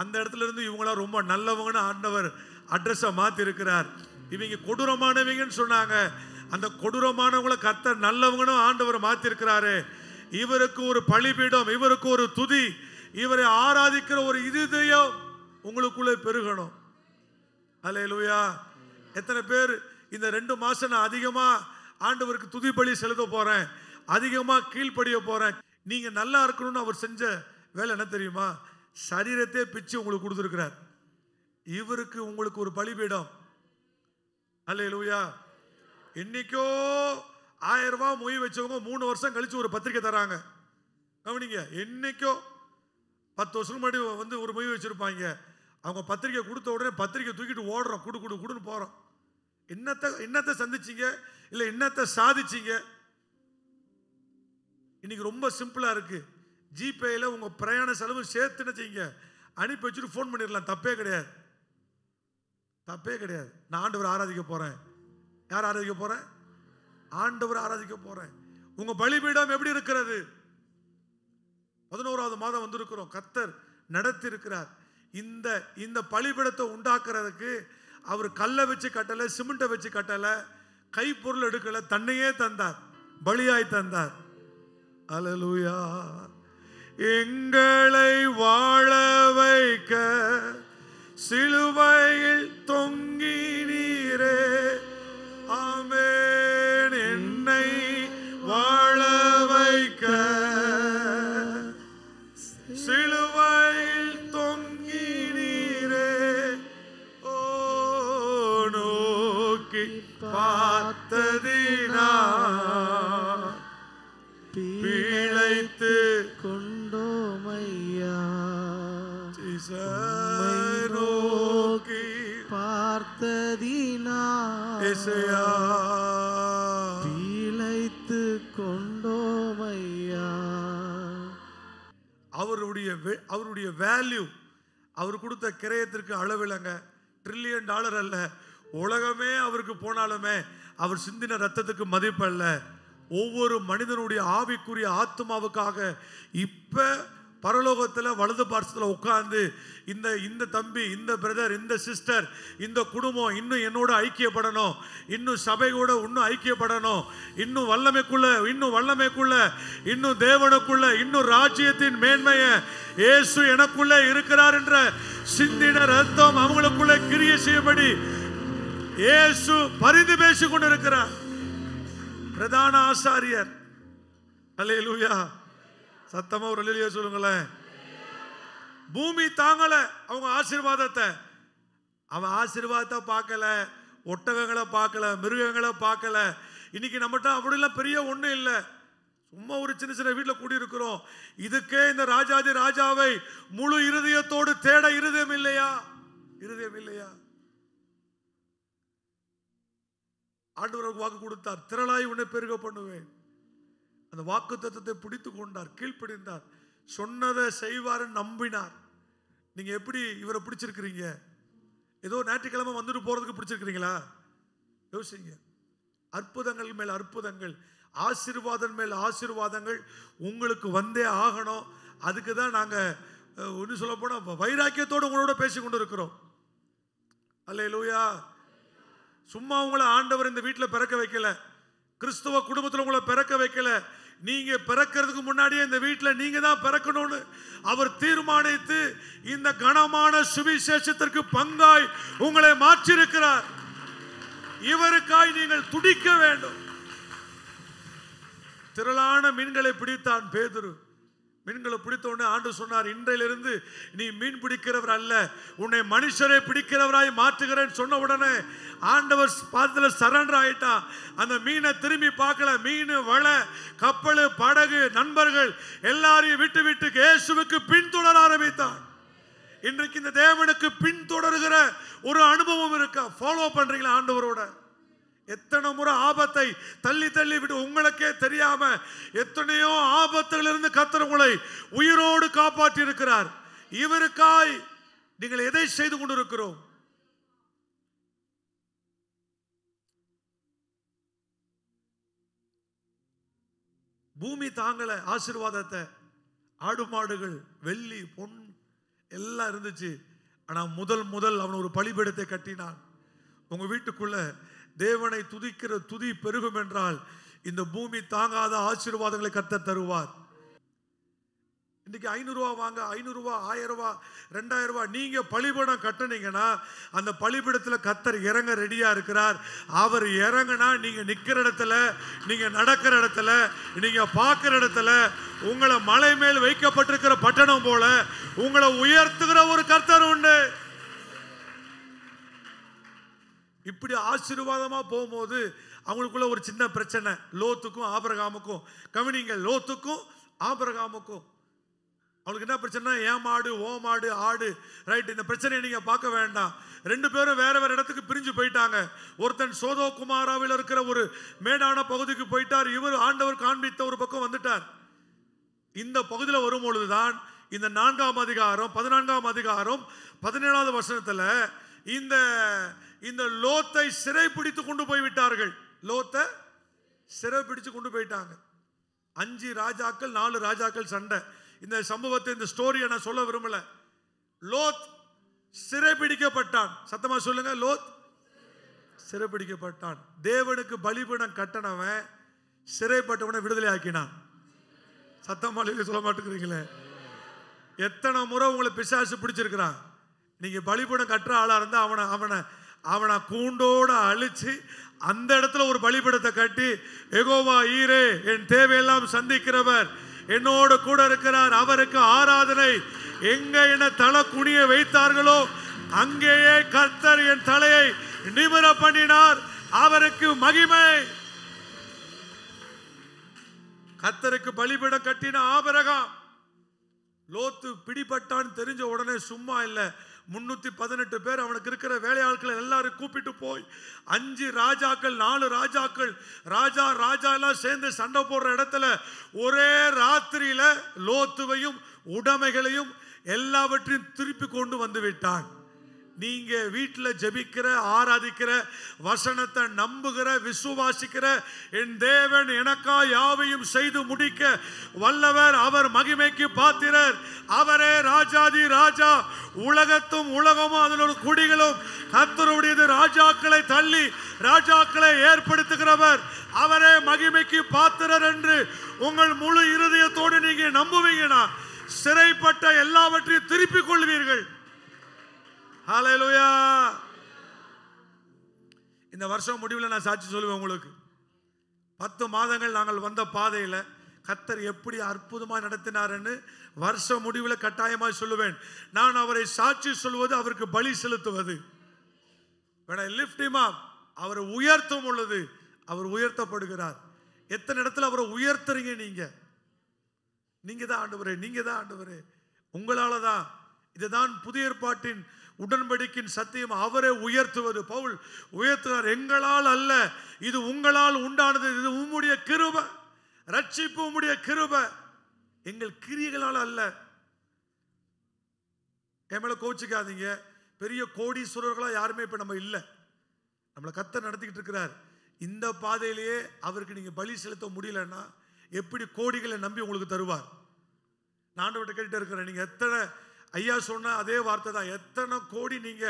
அந்த இடத்துல இருந்து இவங்களாம் ரொம்ப நல்லவங்கன்னு ஆண்டவர் அட்ரஸை மாத்தி இருக்கிறார். இவங்க கொடூரமானவங்கன்னு சொன்னாங்க, அந்த கொடூரமானவங்களை கர்த்தர் நல்லவங்கன்னு ஆண்டவர் மாத்தி இருக்கிறாரு. இவருக்கு ஒரு பலிபீடம், இவருக்கு ஒரு துதி, இவரை ஆராதிக்கிற ஒரு இதயம் உங்களுக்குள்ளே பெருகணும். அல்லேலூயா. எத்தனை பேர் இந்த 2 மாசம் நான் அதிகமா ஆண்டவருக்கு துதி பலி செலுத்த போறேன், அதிகமா கீழ்ப்படிய போறேன். நீங்க நல்லா இருக்கணும்னு அவர் செஞ்ச வேலை என்ன தெரியுமா? சரீரத்தை பிச்சு உங்களுக்கு கொடுத்திருக்கிறார். இவருக்கு உங்களுக்கு ஒரு பலிபீடம். அல்லேலூயா. என்னைக்கோ 1000 ரூபாய் மொய் வச்சவங்க 3 வருஷம் கழிச்சு ஒரு பத்திரிக்கை தராங்க. கவனிங்க, என்னைக்கோ 10 வருஷம் முன்னாடி வந்து ஒரு மொய் வச்சிருப்பாங்க. அவங்க பத்திரிக்கை கொடுத்த உடனே பத்திரிக்கை தூக்கிட்டு ஓடுறோம், குடுன்னு போகிறோம். என்னத்தை சந்திச்சிங்க, இல்லை என்னத்தை சாதிச்சிங்க? இன்னைக்கு ரொம்ப சிம்பிளாக இருக்கு. ஜிபேயில் உங்கள் பிரயாண செலவு சேர்த்துன்னு செய்யுங்க, அனுப்பி வச்சுட்டு ஃபோன் பண்ணிடலாம். தப்பே கிடையாது. நான் ஆண்டவர் ஆராதிக்க போகிறேன். யார் ஆராதிக்க போகிறேன்? ஆண்டவர் ஆராதிக்க போகிறேன். உங்கள் பலிபீடம் எப்படி இருக்கிறது? 11வது மாதம் வந்திருக்கிறோம். கர்த்தர் நடத்தி இருக்கிறார். இந்த பலிபீடத்தை உண்டாக்குறதுக்கு அவர் கல்லை வச்சு கட்டலை, சிமெண்ட்டை வச்சு கட்டலை, கைப்பொருள் எடுக்கலை, தன்னையே தந்தார், பலியாய் தந்தார். அல்லேலூயா. எங்களை வாழ வைக்க சிலுவையில் தொங்கினீரே, ஆமென். என்னை வாழ வைக்க சிலுவையில் தொங்கினீரே, ஓ நோக்கி பார்த்ததினா பிழைத்து கொண்டோமையா, நோக்கி பார்த்ததினா பிழைத்து கொண்டோமையா. அவருடைய வேல்யூ, அவர் கொடுத்த கிரயத்திற்கு அளவில்லைங்க. $1 அல்ல. உலகமே அவருக்கு போனாலுமே அவர் சிந்தின ரத்தத்துக்கு மதிப்பல்ல. ஒவ்வொரு மனிதனுடைய ஆவிக்குரிய ஆத்மாவுக்காக இப்ப பரலோகத்தில் வலது பார்சத்தில் உட்கார்ந்து இந்த தம்பி, இந்த பிரதர், இந்த சிஸ்டர், இந்த குடும்பம் இன்னும் என்னோட ஐக்கியப்படணும், இன்னும் சபையோட இன்னும் ஐக்கியப்படணும், இன்னும் வல்லமைக்குள்ள, இன்னும் தேவனுக்குள்ள, இன்னும் ராஜ்யத்தின் மேன்மையை இயேசு எனக்குள்ள இருக்கிறார் என்ற சிந்தின ரத்தம் அவங்களுக்குள்ள கிரியை செய்யபடி இயேசு பரிந்து பேசிக் கொண்டிருக்கிறார். பிரதான ஆசாரியர். அல்லேலூயா. சத்தமா ஒரு அல்லேலூயா சொல்லுங்களேன். பூமி தாங்கல அவங்க ஆசீர்வாதத்தை. அவன் ஆசீர்வாதத்தை பார்க்கல, ஒட்டகங்களை பார்க்கல, மிருகங்களை பார்க்கல. இன்னைக்கு நம்மகிட்ட அப்படிலாம் பெரிய ஒண்ணும் இல்லை. சும்மா ஒரு சின்ன வீட்டில் கூடியிருக்கிறோம். இதுக்கே இந்த ராஜாதி ராஜாவை முழு இருதயத்தோடு தேட இருதயம் இல்லையா? ஆண்டவருக்கு வாக்கு கொடுத்தார், திரளாய் உன்னை பெருக பண்ணுவேன். அந்த வாக்கு தத்தத்தை பிடித்து கொண்டார், கீழ்ப்படிந்தார், சொன்னதை செய்வார், நம்பினார். நீங்க எப்படி இவரை பிடிச்சிருக்கிறீங்க? ஏதோ ஞாயிற்றுக்கிழமை வந்துட்டு போறதுக்கு பிடிச்சிருக்கிறீங்களா? யோசிங்க. அற்புதங்கள் மேல் அற்புதங்கள், ஆசீர்வாதம் மேல் ஆசீர்வாதங்கள் உங்களுக்கு வந்தே ஆகணும். அதுக்கு தான் நாங்க ஒன்று சொல்ல போனா வைராக்கியத்தோடு உங்களோட பேசி கொண்டு இருக்கிறோம். அல்லேலூயா. சும்மா உங்களை ஆண்டவர் இந்த வீட்டில் பிறக்க வைக்கல, கிறிஸ்துவ குடும்பத்தில் உங்களை பிறக்க வைக்கல. நீங்க பிறக்கிறதுக்கு முன்னாடியே இந்த வீட்டில் நீங்க தான் பிறக்கணும்னு அவர் தீர்மானித்து இந்த கனமான சுவிசேஷத்திற்கு பங்காய் உங்களை மாற்றிருக்கிறார். இவருக்காய் நீங்கள் துடிக்க வேண்டும். திரளான மீன்களை பிடித்தான் பேதுரு. மீன்களை பிடித்த உடனே ஆண்டவர் சொன்னார், இன்றையிலிருந்து நீ மீன் பிடிக்கிறவர் அல்ல, உன்னை மனுஷரை பிடிக்கிறவராய் மாற்றுகிறேன். சொன்ன உடனே ஆண்டவர் பாதத்தில் சரண்டர் ஆயிட்டான். அந்த மீனை திரும்பி பார்க்கல. மீன், வலை, கப்பல், படகு, நண்பர்கள் எல்லாரையும் விட்டு இயேசுவுக்கு பின்தொடர ஆரம்பித்தான். இன்றைக்கு இந்த தேவனுக்கு பின்தொடர்கிற ஒரு அனுபவம் இருக்கா? ஃபாலோ பண்றீங்களா ஆண்டவரோட? எத்தனை முறை ஆபத்தை தள்ளி விட்டு உங்களுக்கே தெரியாம எத்தனையோ ஆபத்திலிருந்து கர்த்தர் உங்களை உயிரோடு காப்பாற்றி இருக்கிறார். இவருக்காய் நீங்கள் எதை செய்து கொண்டிருக்கிறோம்? பூமி தாங்கல ஆசீர்வாதத்தை. ஆடு மாடுகள், வெள்ளி, பொன் எல்லாம் இருந்துச்சு. ஆனா முதல் அவன் ஒரு பலிபீடத்தை கட்டினான். உங்க வீட்டுக்குள்ள தேவனை துதிக்கிற துதி பெருகும் என்றால் இந்த பூமி தாங்காத ஆசீர்வாதங்களை கர்த்தர் தருவார். இன்னைக்கு 500 ரூபா வாங்க, 500 ரூபா, 1000 ரூபா, 2000 ரூபா நீங்க பலிபீடம் கட்டினீங்கன்னா அந்த பலிபீடத்தில் கர்த்தர் இறங்க ரெடியா இருக்கிறார். அவர் இறங்கினா நீங்க நிக்கிற இடத்துல, நீங்க நடக்கிற இடத்துல, நீங்க பார்க்கிற இடத்துல உங்களை மலை மேல் வைக்கப்பட்டிருக்கிற பட்டணம் போல உங்களை உயர்த்துகிற ஒரு கர்த்தர் உண்டு. இப்படி ஆசீர்வாதமா போகும்போது அவங்களுக்குள்ள ஒரு சின்ன பிரச்சனை. லோத்துக்கும் ஆபிரகாமுக்கும் கவனிங்கள், லோத்துக்கும் ஆபிரகாமுக்கும் அவளுக்கு என்ன பிரச்சனை? ஏன் மாடு ஓ மாடு ஆடு, ரைட். இந்த பிரச்சனையை நீங்க பார்க்க வேண்டாம். ரெண்டு பேரும் வேற வேற இடத்துக்கு பிரிஞ்சு போயிட்டாங்க. ஒருத்தன் சோதோ குமாராவில் இருக்கிற ஒரு மேடான பகுதிக்கு போயிட்டார். இவர் ஆண்டவர் காண்பித்த ஒரு பக்கம் வந்துட்டார். இந்த பகுதியில் வரும்பொழுதுதான் இந்த 4ஆம் அதிகாரம் 14ஆம் அதிகாரம் 17வது வசனத்துல இந்த லோத்தை சிறை பிடித்து கொண்டு போய் விட்டார்கள். லோத்தை சிறை பிடிச்சு கொண்டு போயிட்டாங்க. 5 ராஜாக்கள் 4 ராஜாக்கள் சண்டை. இந்த சம்பவத்தை, இந்த ஸ்டோரியை நான் சொல்ல விரும்பல. லோத் சிறை பிடிக்கப்பட்டான். சத்தமா சொல்லுங்க, லோத் சிறை பிடிக்கப்பட்டான். தேவனுக்கு பலிபீடம் கட்டணவன் சிறைப்பட்டவனை விடுதலை ஆக்கினான். சத்தமா சொல்ல மாட்டேங்கிறீங்களே. எத்தனை முறை உங்களை பிசாசு பிடிச்சிருக்கிறான். நீங்க பலிபீடம் கட்டுற ஆளா இருந்தா அவனை கூண்டோட அழிச்சு அந்த இடத்துல ஒரு பலிபீடத்தை கட்டி, யெகோவா ஈரே, என் தேவையெல்லாம் சந்திக்கிறவர் என்னோடு கூட இருக்கிறார், அவருக்கு ஆராதனை, எங்க என்ன தலை குனிய வைத்தார்களோ அங்கேயே கர்த்தர் என் தலையை நிமிர பண்ணினார், அவருக்கு மகிமை. கர்த்தருக்கு பலிபீடம் கட்டின ஆபிரகாம். லோத்து பிடிபட்டான் தெரிஞ்ச உடனே சும்மா இல்ல, 318 பேர் அவனுக்கு இருக்கிற வேலையாட்களை எல்லாரும் கூப்பிட்டு போய் 5 ராஜாக்கள் 4 ராஜாக்கள் ராஜா எல்லாம் சேர்ந்து சண்டை போடுற இடத்துல ஒரே ராத்திரியில லோத்துவையும் உடைமைகளையும் எல்லாவற்றையும் திருப்பி கொண்டு வந்து விட்டான். நீங்க வீட்டில் ஜெபிக்கிற, ஆராதிக்கிற, வசனத்தை நம்புகிற, விசுவாசிக்கிற என் தேவன் எனக்கா யாவையும் செய்து முடிக்க வல்லவர், அவர் மகிமைக்கு பாத்திரர், அவரே ராஜாதி ராஜா, உலகத்தும் உலகமும் அதில் குடிகளும் கர்த்தருடையது, ராஜாக்களை தள்ளி ராஜாக்களை ஏற்படுத்துகிறவர், அவரே மகிமைக்கு பாத்திரர் என்று உங்கள் முழு இருதயத்தோடு நீங்க நம்புவீங்கன்னா சிறைப்பட்ட எல்லாவற்றையும் திருப்பிக் கொள்வீர்கள். ஹல்லேலூயா. இந்த வருஷம் முடிவில் நான் சாட்சி சொல்லுவேன் உங்களுக்கு. 10 மாதங்கள் நாங்கள் வந்த பாதையில் கர்த்தர் எப்படி அற்புதமாக நடத்தினார்னு வருஷ முடிவில் கட்டாயமாக சொல்லுவேன். நான் அவரை சாட்சி சொல்வது, அவருக்கு பலி செலுத்துவது. when I lift him up, அவரை உயர்த்தும் பொழுது அவர் உயர்த்தப்படுகிறார். எத்தனை இடத்துல அவரை உயர்த்துறீங்க நீங்க தான் ஆண்டவரே, நீங்க தான் ஆண்டவரே, உங்களால தான். இதுதான் புதிய ஏற்பாட்டின் உடன்படிக்கையின் சத்தியம். அவரை உயர்த்துவது. பவுல் உயர்த்துகிறார், எங்களால் அல்ல, இது உங்களால் உண்டானது, இது உம்முடைய கிருபை, ரட்சிப்பு உம்முடைய கிருபை, எங்கள் கிரியைகளால் அல்ல. என் மேல கோச்சிக்காதீங்க. பெரிய கோடீஸ்வரர்களா யாருமே இப்ப நம்ம இல்லை. நம்மளை கர்த்தர் நடத்திக்கிட்டு இருக்கிறார். இந்த பாதையிலேயே அவருக்கு நீங்க பலி செலுத்த முடியலன்னா எப்படி கோடிகளை நம்பி உங்களுக்கு தருவார்? நான் ஆண்டவர்கிட்ட கேட்டுட்டு இருக்கிறேன், நீங்க எத்தனை, ஐயா சொன்ன அதே வார்த்தை தான், எத்தனை கோடி நீங்க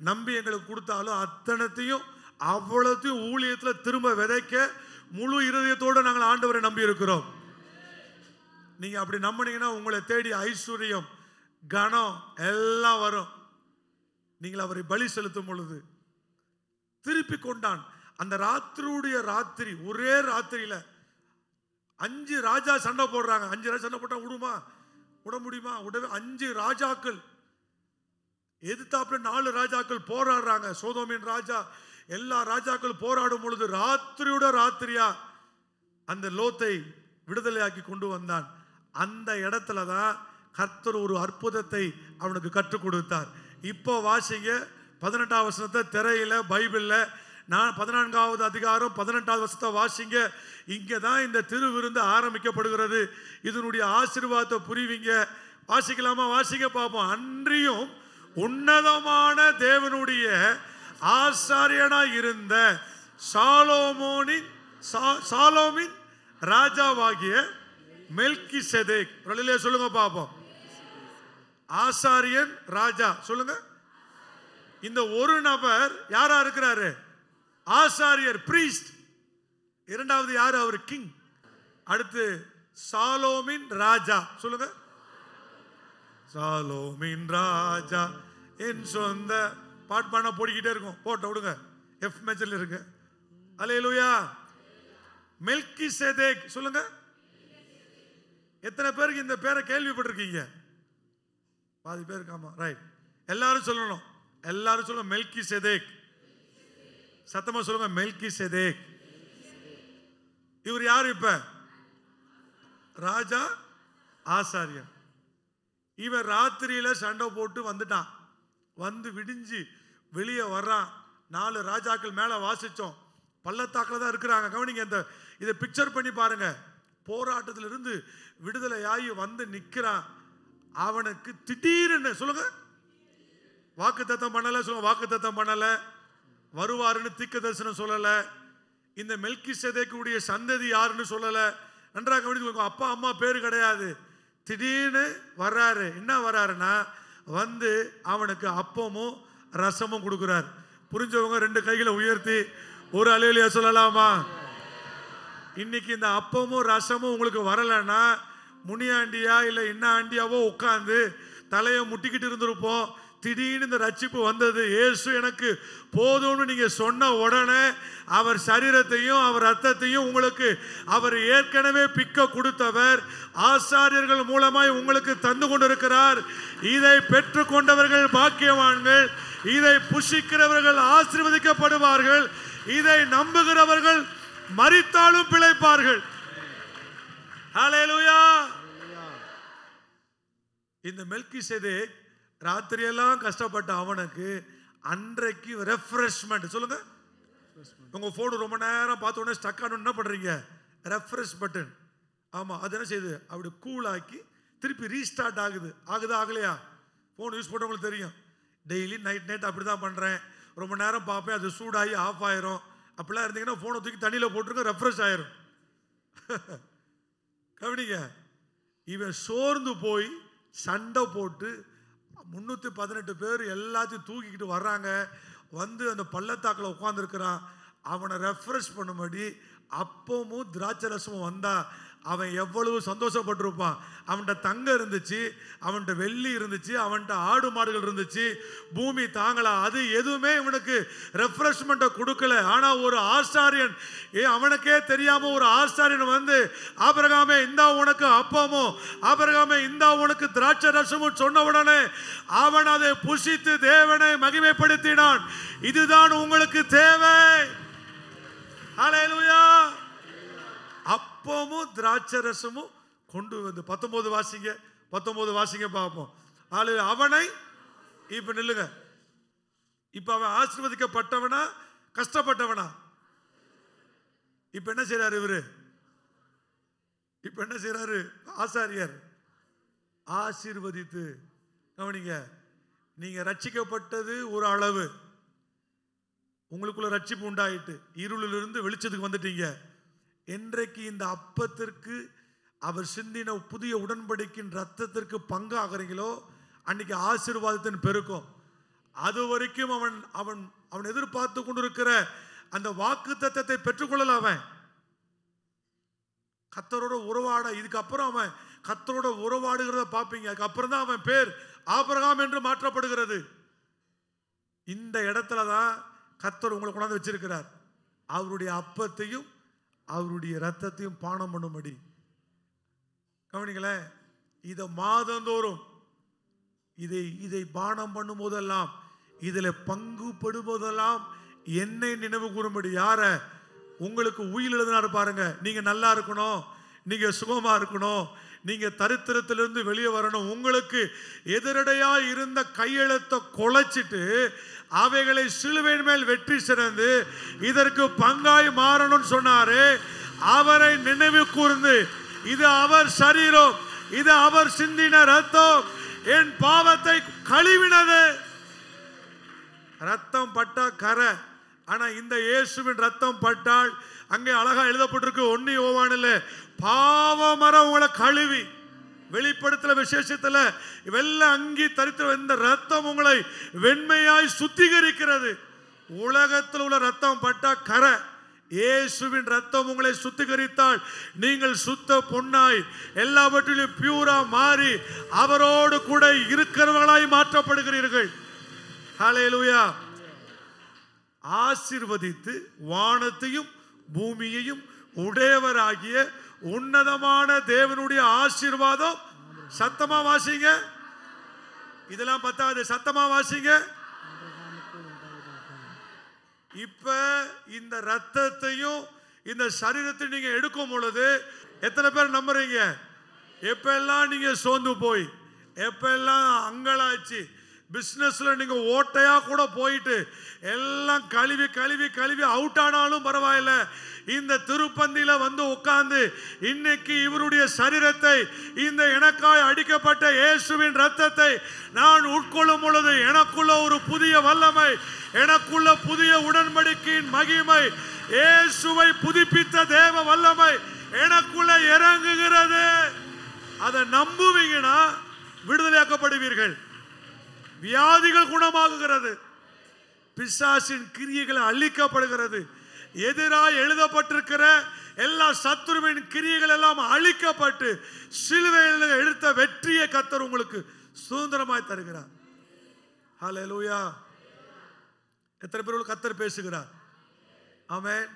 நம்பி எங்களுக்கு கொடுத்தாலும் அத்தனைத்தையும் அவ்வளோத்தையும் ஊழியத்தில் திரும்ப விதைக்க முழு இருதயத்தோடு நாங்கள் ஆண்டவரை நம்பி இருக்கிறோம். நீங்க அப்படி நம்பினீங்கன்னா உங்களை தேடி ஐஸ்வர்யம், கனம் எல்லாம் வரும். நீங்கள் அவரை பலி செலுத்தும் பொழுது திருப்பி கொண்டான். அந்த ராத்திரியுடைய ராத்திரி, ஒரே ராத்திரியில 5 ராஜா சண்டை போடுறாங்க. 5 ராஜா சண்டை போட்டா விட முடியுமா? 5 ராஜாக்கள் எதிர்த்தாப்புல 4 ராஜாக்கள் போராடுறாங்க. சோதோமின் ராஜா, எல்லா ராஜாக்கள் போராடும் பொழுது ராத்திரியோட ராத்திரியா அந்த லோத்தை விடுதலையாக்கி கொண்டு வந்தான். அந்த இடத்துல தான் கர்த்தர் ஒரு அற்புதத்தை அவனுக்கு கற்றுக் கொடுத்தார். இப்போ வாசிங்க 18ஆம் வசனத்தை திரையில பைபிள்ல, நான் 14வது அதிகாரம் 18வது வசனத்தை வாசிங்க. இங்கே தான் இந்த திருவிருந்து ஆரம்பிக்கப்படுகிறது. இதனுடைய ஆசீர்வாதத்தை புரிவீங்க. வாசிக்கலாமா? வாசிக்க பார்ப்போம். அன்றியும் உன்னதமான தேவனுடைய ஆசாரியனாய் இருந்த சாலோமின் ராஜாவாகிய மெல்கிசேதேக், சொல்லுங்க பார்ப்போம். ஆசாரியன் ராஜா, சொல்லுங்க. இந்த ஒரு நபர் யாரா இருக்கிறாரு? ஆசாரியர், பிரீஸ்ட். இரண்டாவது யாரு? அவர் கிங். அடுத்து சாலோமின் ராஜா, சொல்லுங்க. சாலோமின் ராஜா என் சொந்த பாட்டு பாட போடிக்கிட்டே இருக்கும். போட்ட விடுங்க, எஃப் மேஜர்ல இருக்கு. அல்லேலூயா. மெல்கிசேதேக், சொல்லுங்க. எத்தனை பேருக்கு இந்த பேரை கேள்விப்பட்டிருக்கீங்க? பாதி பேருக்கு. ஆமா, ரைட். எல்லாரும் சொல்லணும். எல்லாரும் சொல்லுங்க மெல்கிசேதேக். சத்தமா சொல்லுங்க மெல்கிசேதேக். இவர் யாரு? இப்ப ராஜா, ஆசாரியன். இவன் ராத்திரியில சண்டை போட்டு வந்துட்டான். வந்து விடிஞ்சு வெளியே வர்றான். 4 ராஜாக்கள் மேல வாசிச்சோம், பள்ளத்தாக்கில் தான் இருக்கிறாங்க. கவனிங்க, இந்த இதை பிக்சர் பண்ணி பாருங்க. போராட்டத்திலிருந்து விடுதலையாகி வந்து நிற்கிறான். அவனுக்கு திடீர்னு சொல்லுங்க, வாக்குத்தத்தம் பண்ணல, சொல்லுங்க வாக்குத்தத்தம் பண்ணல, வருவாருன்னு தீர்க்க தரிசனம் சொல்லல, இந்த மெல்கிசேதேக்குடைய சந்ததி யாருன்னு சொல்லல. நன்றாக கவனித்து, அப்பா அம்மா பேரு கிடையாது. திடீர்னு வர்றாரு. என்ன வர்றாருன்னா, வந்து அவனுக்கு அப்பமும் ரசமும் கொடுக்குறார். புரிஞ்சவங்க 2 கைகளை உயர்த்தி ஒரு அல்லேலூயா சொல்லலாமா? இன்னைக்கு இந்த அப்பமும் ரசமும் உங்களுக்கு வரலன்னா, முனியாண்டியா இல்லை என்ன ஆண்டியாவோ உட்காந்து தலையை முட்டிக்கிட்டு இருந்திருப்போம். திடீர்னு இந்த ரட்சிப்பு வந்தது. இயேசு எனக்கு போதும்னு நீங்க சொன்ன உடனே அவர் சரீரத்தையும் அவர் ரத்தத்தையும் உங்களுக்கு அவர் ஏற்கனவே பிக்க கொடுத்தவர் ஆசாரியர்கள் மூலமாய் உங்களுக்கு தந்து கொண்டிருக்கிறார். இதை பெற்றுக் கொண்டவர்கள் பாக்கியவான்கள், இதை புசிக்கிறவர்கள் ஆசீர்வதிக்கப்படுவார்கள், இதை நம்புகிறவர்கள் மரித்தாலும் பிழைப்பார்கள். ஹல்லேலூயா. இந்த மெல்கிசேதேக் ராத்திரியெல்லாம் கஷ்டப்பட்ட அவனுக்கு அன்றைக்கு ரெஃப்ரெஷ்மெண்ட். சொல்லுங்க, உங்க போன் ரொம்ப நேரம் பார்த்த உடனே ஸ்டக் ஆன என்ன பண்றீங்க? Refresh button. ஆமா, அது என்ன செய்யுது? அப்படி கூல் ஆக்கி திருப்பி ரீஸ்டார்ட் ஆகுது. ஆகலையா? போன் யூஸ் பண்ணுறவங்களுக்கு தெரியும். டெய்லி நைட் அப்படிதான் பண்றேன். ரொம்ப நேரம் பார்ப்பேன், அது சூடாகி ஆஃப் ஆயிரும். அப்படிலாம் இருந்தீங்கன்னா போனை தூக்கி தண்ணியில் போட்டுருங்க, ரெஃப்ரெஷ் ஆயிரும். கவனிங்க, இவன் சோர்ந்து போய் சண்டை போட்டு 318 பேர் எல்லாத்தையும் தூக்கிக்கிட்டு வர்றாங்க. வந்து அந்த பள்ளத்தாக்கில் உட்காந்துருக்கிறான். அவனை ரெஃப்ரெஷ் பண்ணும்படி அப்பமும் திராட்சை ரசமும் வந்தா அவன் எவ்வளவு சந்தோஷப்பட்டிருப்பான். அவன்கிட்ட தங்கம் இருந்துச்சு, அவன்கிட்ட வெள்ளி இருந்துச்சு, அவன்கிட்ட ஆடு மாடுகள் இருந்துச்சு, பூமி தாங்கலாம். அது எதுவுமே இவனுக்கு ரெஃப்ரெஷ்மெண்ட்டை கொடுக்கல. ஆனால் ஒரு ஆசாரியன், அவனுக்கே தெரியாம ஒரு ஆசாரியன் வந்து, ஆபிரகாமே இந்தா உனக்கு அப்பமும், ஆபிரகாமே இந்தா உனக்கு திராட்சை ரசமும் சொன்ன உடனே அவன் அதை புசித்து தேவனை மகிமைப்படுத்தினான். இதுதான் உங்களுக்கு தேவை. ஹல்லேலூயா. அப்பமும் திராட்சை ரசமும் கொண்டு வந்து 19 வாசிங்க பார்ப்போம். அவனை இப்ப நில்லுங்க. இப்ப அவன் ஆசீர்வதிக்கப்பட்டவனா கஷ்டப்பட்டவனா? இப்ப என்ன செய்யறாரு இவரு? இப்ப என்ன செய்யறாரு ஆசாரியர்? ஆசீர்வதித்து. கவனிங்க, நீங்க ரட்சிக்கப்பட்டது ஒரு அளவு, உங்களுக்குள்ள ரட்சிப்பு உண்டாயிட்டு இருளிலிருந்து வெளிச்சத்துக்கு வந்துட்டீங்க. என்றைக்கு இந்த அப்பத்திற்கு அவர் சிந்தின புதிய உடன்படிக்கையின் ரத்தத்திற்கு பங்காகிறீங்களோ அன்னைக்கு ஆசீர்வாதத்தின் பெருக்கும். அது வரைக்கும் அவன் அவன் அவன் எதிர்பார்த்து கொண்டிருக்கிற அந்த வாக்குத்தத்தத்தை பெற்றுக்கொள்ளல. அவன் கர்த்தரோட உறவாட, இதுக்கப்புறம் அவன் கர்த்தரோட உறவாடுகிறத பார்ப்பீங்க. அதுக்கப்புறம் தான் அவன் பேர் ஆபிரகாம் என்று மாற்றப்படுகிறது. இந்த இடத்துல தான் கர்த்தர் உங்களை கொண்டாந்து வச்சிருக்கிறார். அவருடைய அப்பத்தையும் அவருடைய ரத்தத்தையும் பானம் பண்ணும்படி. கவனிங்களேன், இதை மாதந்தோறும் இதை பானம் பண்ணும் போதெல்லாம், இதில் பங்கு படும்போதெல்லாம் என்னை நினைவு கூறும்படி. யார? உங்களுக்கு உயில் எழுதினாரு பாருங்க. நீங்க நல்லா இருக்கணும், நீங்க சுகமா இருக்கணும், நீங்க தரித்திரத்திலிருந்து வெளியே வரணும். உங்களுக்கு எதிரடையா இருந்த கையெழுத்தை கொலைச்சிட்டு அவைகளை சிலுவையின் மேல் வெற்றி சிறந்து இதற்கு பங்காய் மாறணும்னு சொன்னாரு. அவரை நினைவு கூர்ந்து, இது அவர் சரீரம், இது அவர் சிந்தின ரத்தம், என் பாவத்தை கழுவினது. ரத்தம் பட்டா கரை, ஆனா இந்த இயேசுவின் ரத்தம் பட்டால் அங்கே அழகா எழுதப்பட்டிருக்கு 1 யோவானில், பாவமரம் உங்களை கழுவி. வெளிப்படுத்தல விசேஷத்துல வெள்ள அங்கி தரித்திர இந்த ரத்தம் உங்களை வெண்மையாய் சுத்திகரிக்கிறது. உலகத்தில் உள்ள ரத்தம் பட்டா கரை, இயேசுவின் ரத்தம் உங்களை சுத்திகரித்தால் நீங்கள் சுத்த பொன்னாய் எல்லாவற்றிலும் பியூரா மாறி அவரோடு கூட இருக்கிறவர்களாய் மாற்றப்படுகிறீர்கள். ஹல்லேலூயா. ஆசீர்வதித்து வானத்தையும் பூமியையும் உடையவராகிய உன்னதமான தேவனுடைய ஆசீர்வாதம். சத்தமா வாசிங்க. இதெல்லாம் பத்தாது, சத்தமா வாசிங்க. இப்ப இந்த ரத்தத்தையும் இந்த சரீரத்தை நீங்க எடுக்கும் பொழுது எத்தனை பேர் நம்புறீங்க? எப்பெல்லாம் நீங்க சோர்ந்து போய் எப்பெல்லாம் அங்கலாச்சு பிஸ்னஸ்ல நீங்க ஓட்டையா கூட போயிட்டு எல்லாம் கழுவி கழுவி கழுவி அவுட் ஆனாலும் பரவாயில்ல, இந்த திருப்பந்தியில வந்து உட்கார்ந்து இன்னைக்கு இவருடைய சரீரத்தை, இந்த எனக்காய் அடிக்கப்பட்ட இயேசுவின் ரத்தத்தை நான் உட்கொள்ளும் பொழுது எனக்குள்ள ஒரு புதிய வல்லமை, எனக்குள்ள புதிய உடன்படிக்கையின் மகிமை, இயேசுவை புதுப்பித்த தேவ வல்லமை எனக்குள்ள இறங்குகிறது. அதை நம்புவீங்கன்னா விடுதலையாக்கப்படுவீர்கள். வியாதிகள் குணமாகுகிறது, பிசாசின் கிரியைகள் அழிக்கப்படுகிறது, எதிராக எழுதப்பட்டிருக்கிற எல்லா சத்துருவின் கிரியைகள் எல்லாம் அழிக்கப்பட்டு சிலுவையில் எடுத்த வெற்றியை கர்த்தர் உங்களுக்கு சுதந்திரமாய் தருகிறார். ஹல்லேலூயா. எத்தனை பேர் கர்த்தர் பேசுகிறார்? ஆமென்.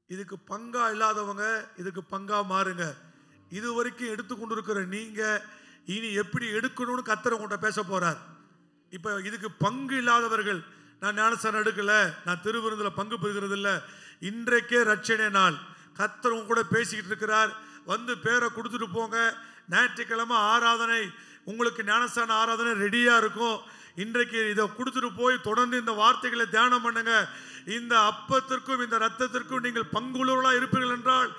இதுக்கு பங்கா இல்லாதவங்க இதுக்கு பங்கா மாறுங்க. இதுவரைக்கும் எடுத்துக்கொண்டிருக்கிற நீங்க இனி எப்படி எடுக்கணும்னு கர்த்தர் உங்கள்கிட்ட பேச போறார். இப்ப இதுக்கு பங்கு இல்லாதவர்கள், நான் ஞானஸ்நானம் எடுக்கல, நான் திருவிருந்தில் பங்கு பெறுகிறது இல்லை, இன்றைக்கே ரட்சணை நாள், கர்த்தர் உங்க கூட பேசிக்கிட்டு இருக்கிறார். வந்து பேரை கொடுத்துட்டு போங்க. ஞாயிற்றுக்கிழமை ஆராதனை, உங்களுக்கு ஞானஸ்நான ஆராதனை ரெடியா இருக்கும். இன்றைக்கு இதை கொடுத்துட்டு போய் தொடர்ந்து இந்த வார்த்தைகளை தியானம் பண்ணுங்க. இந்த அப்பத்திற்கும் இந்த ரத்தத்திற்கும் நீங்கள் பங்குள்ளவர்களா இருப்பீர்கள் என்றால்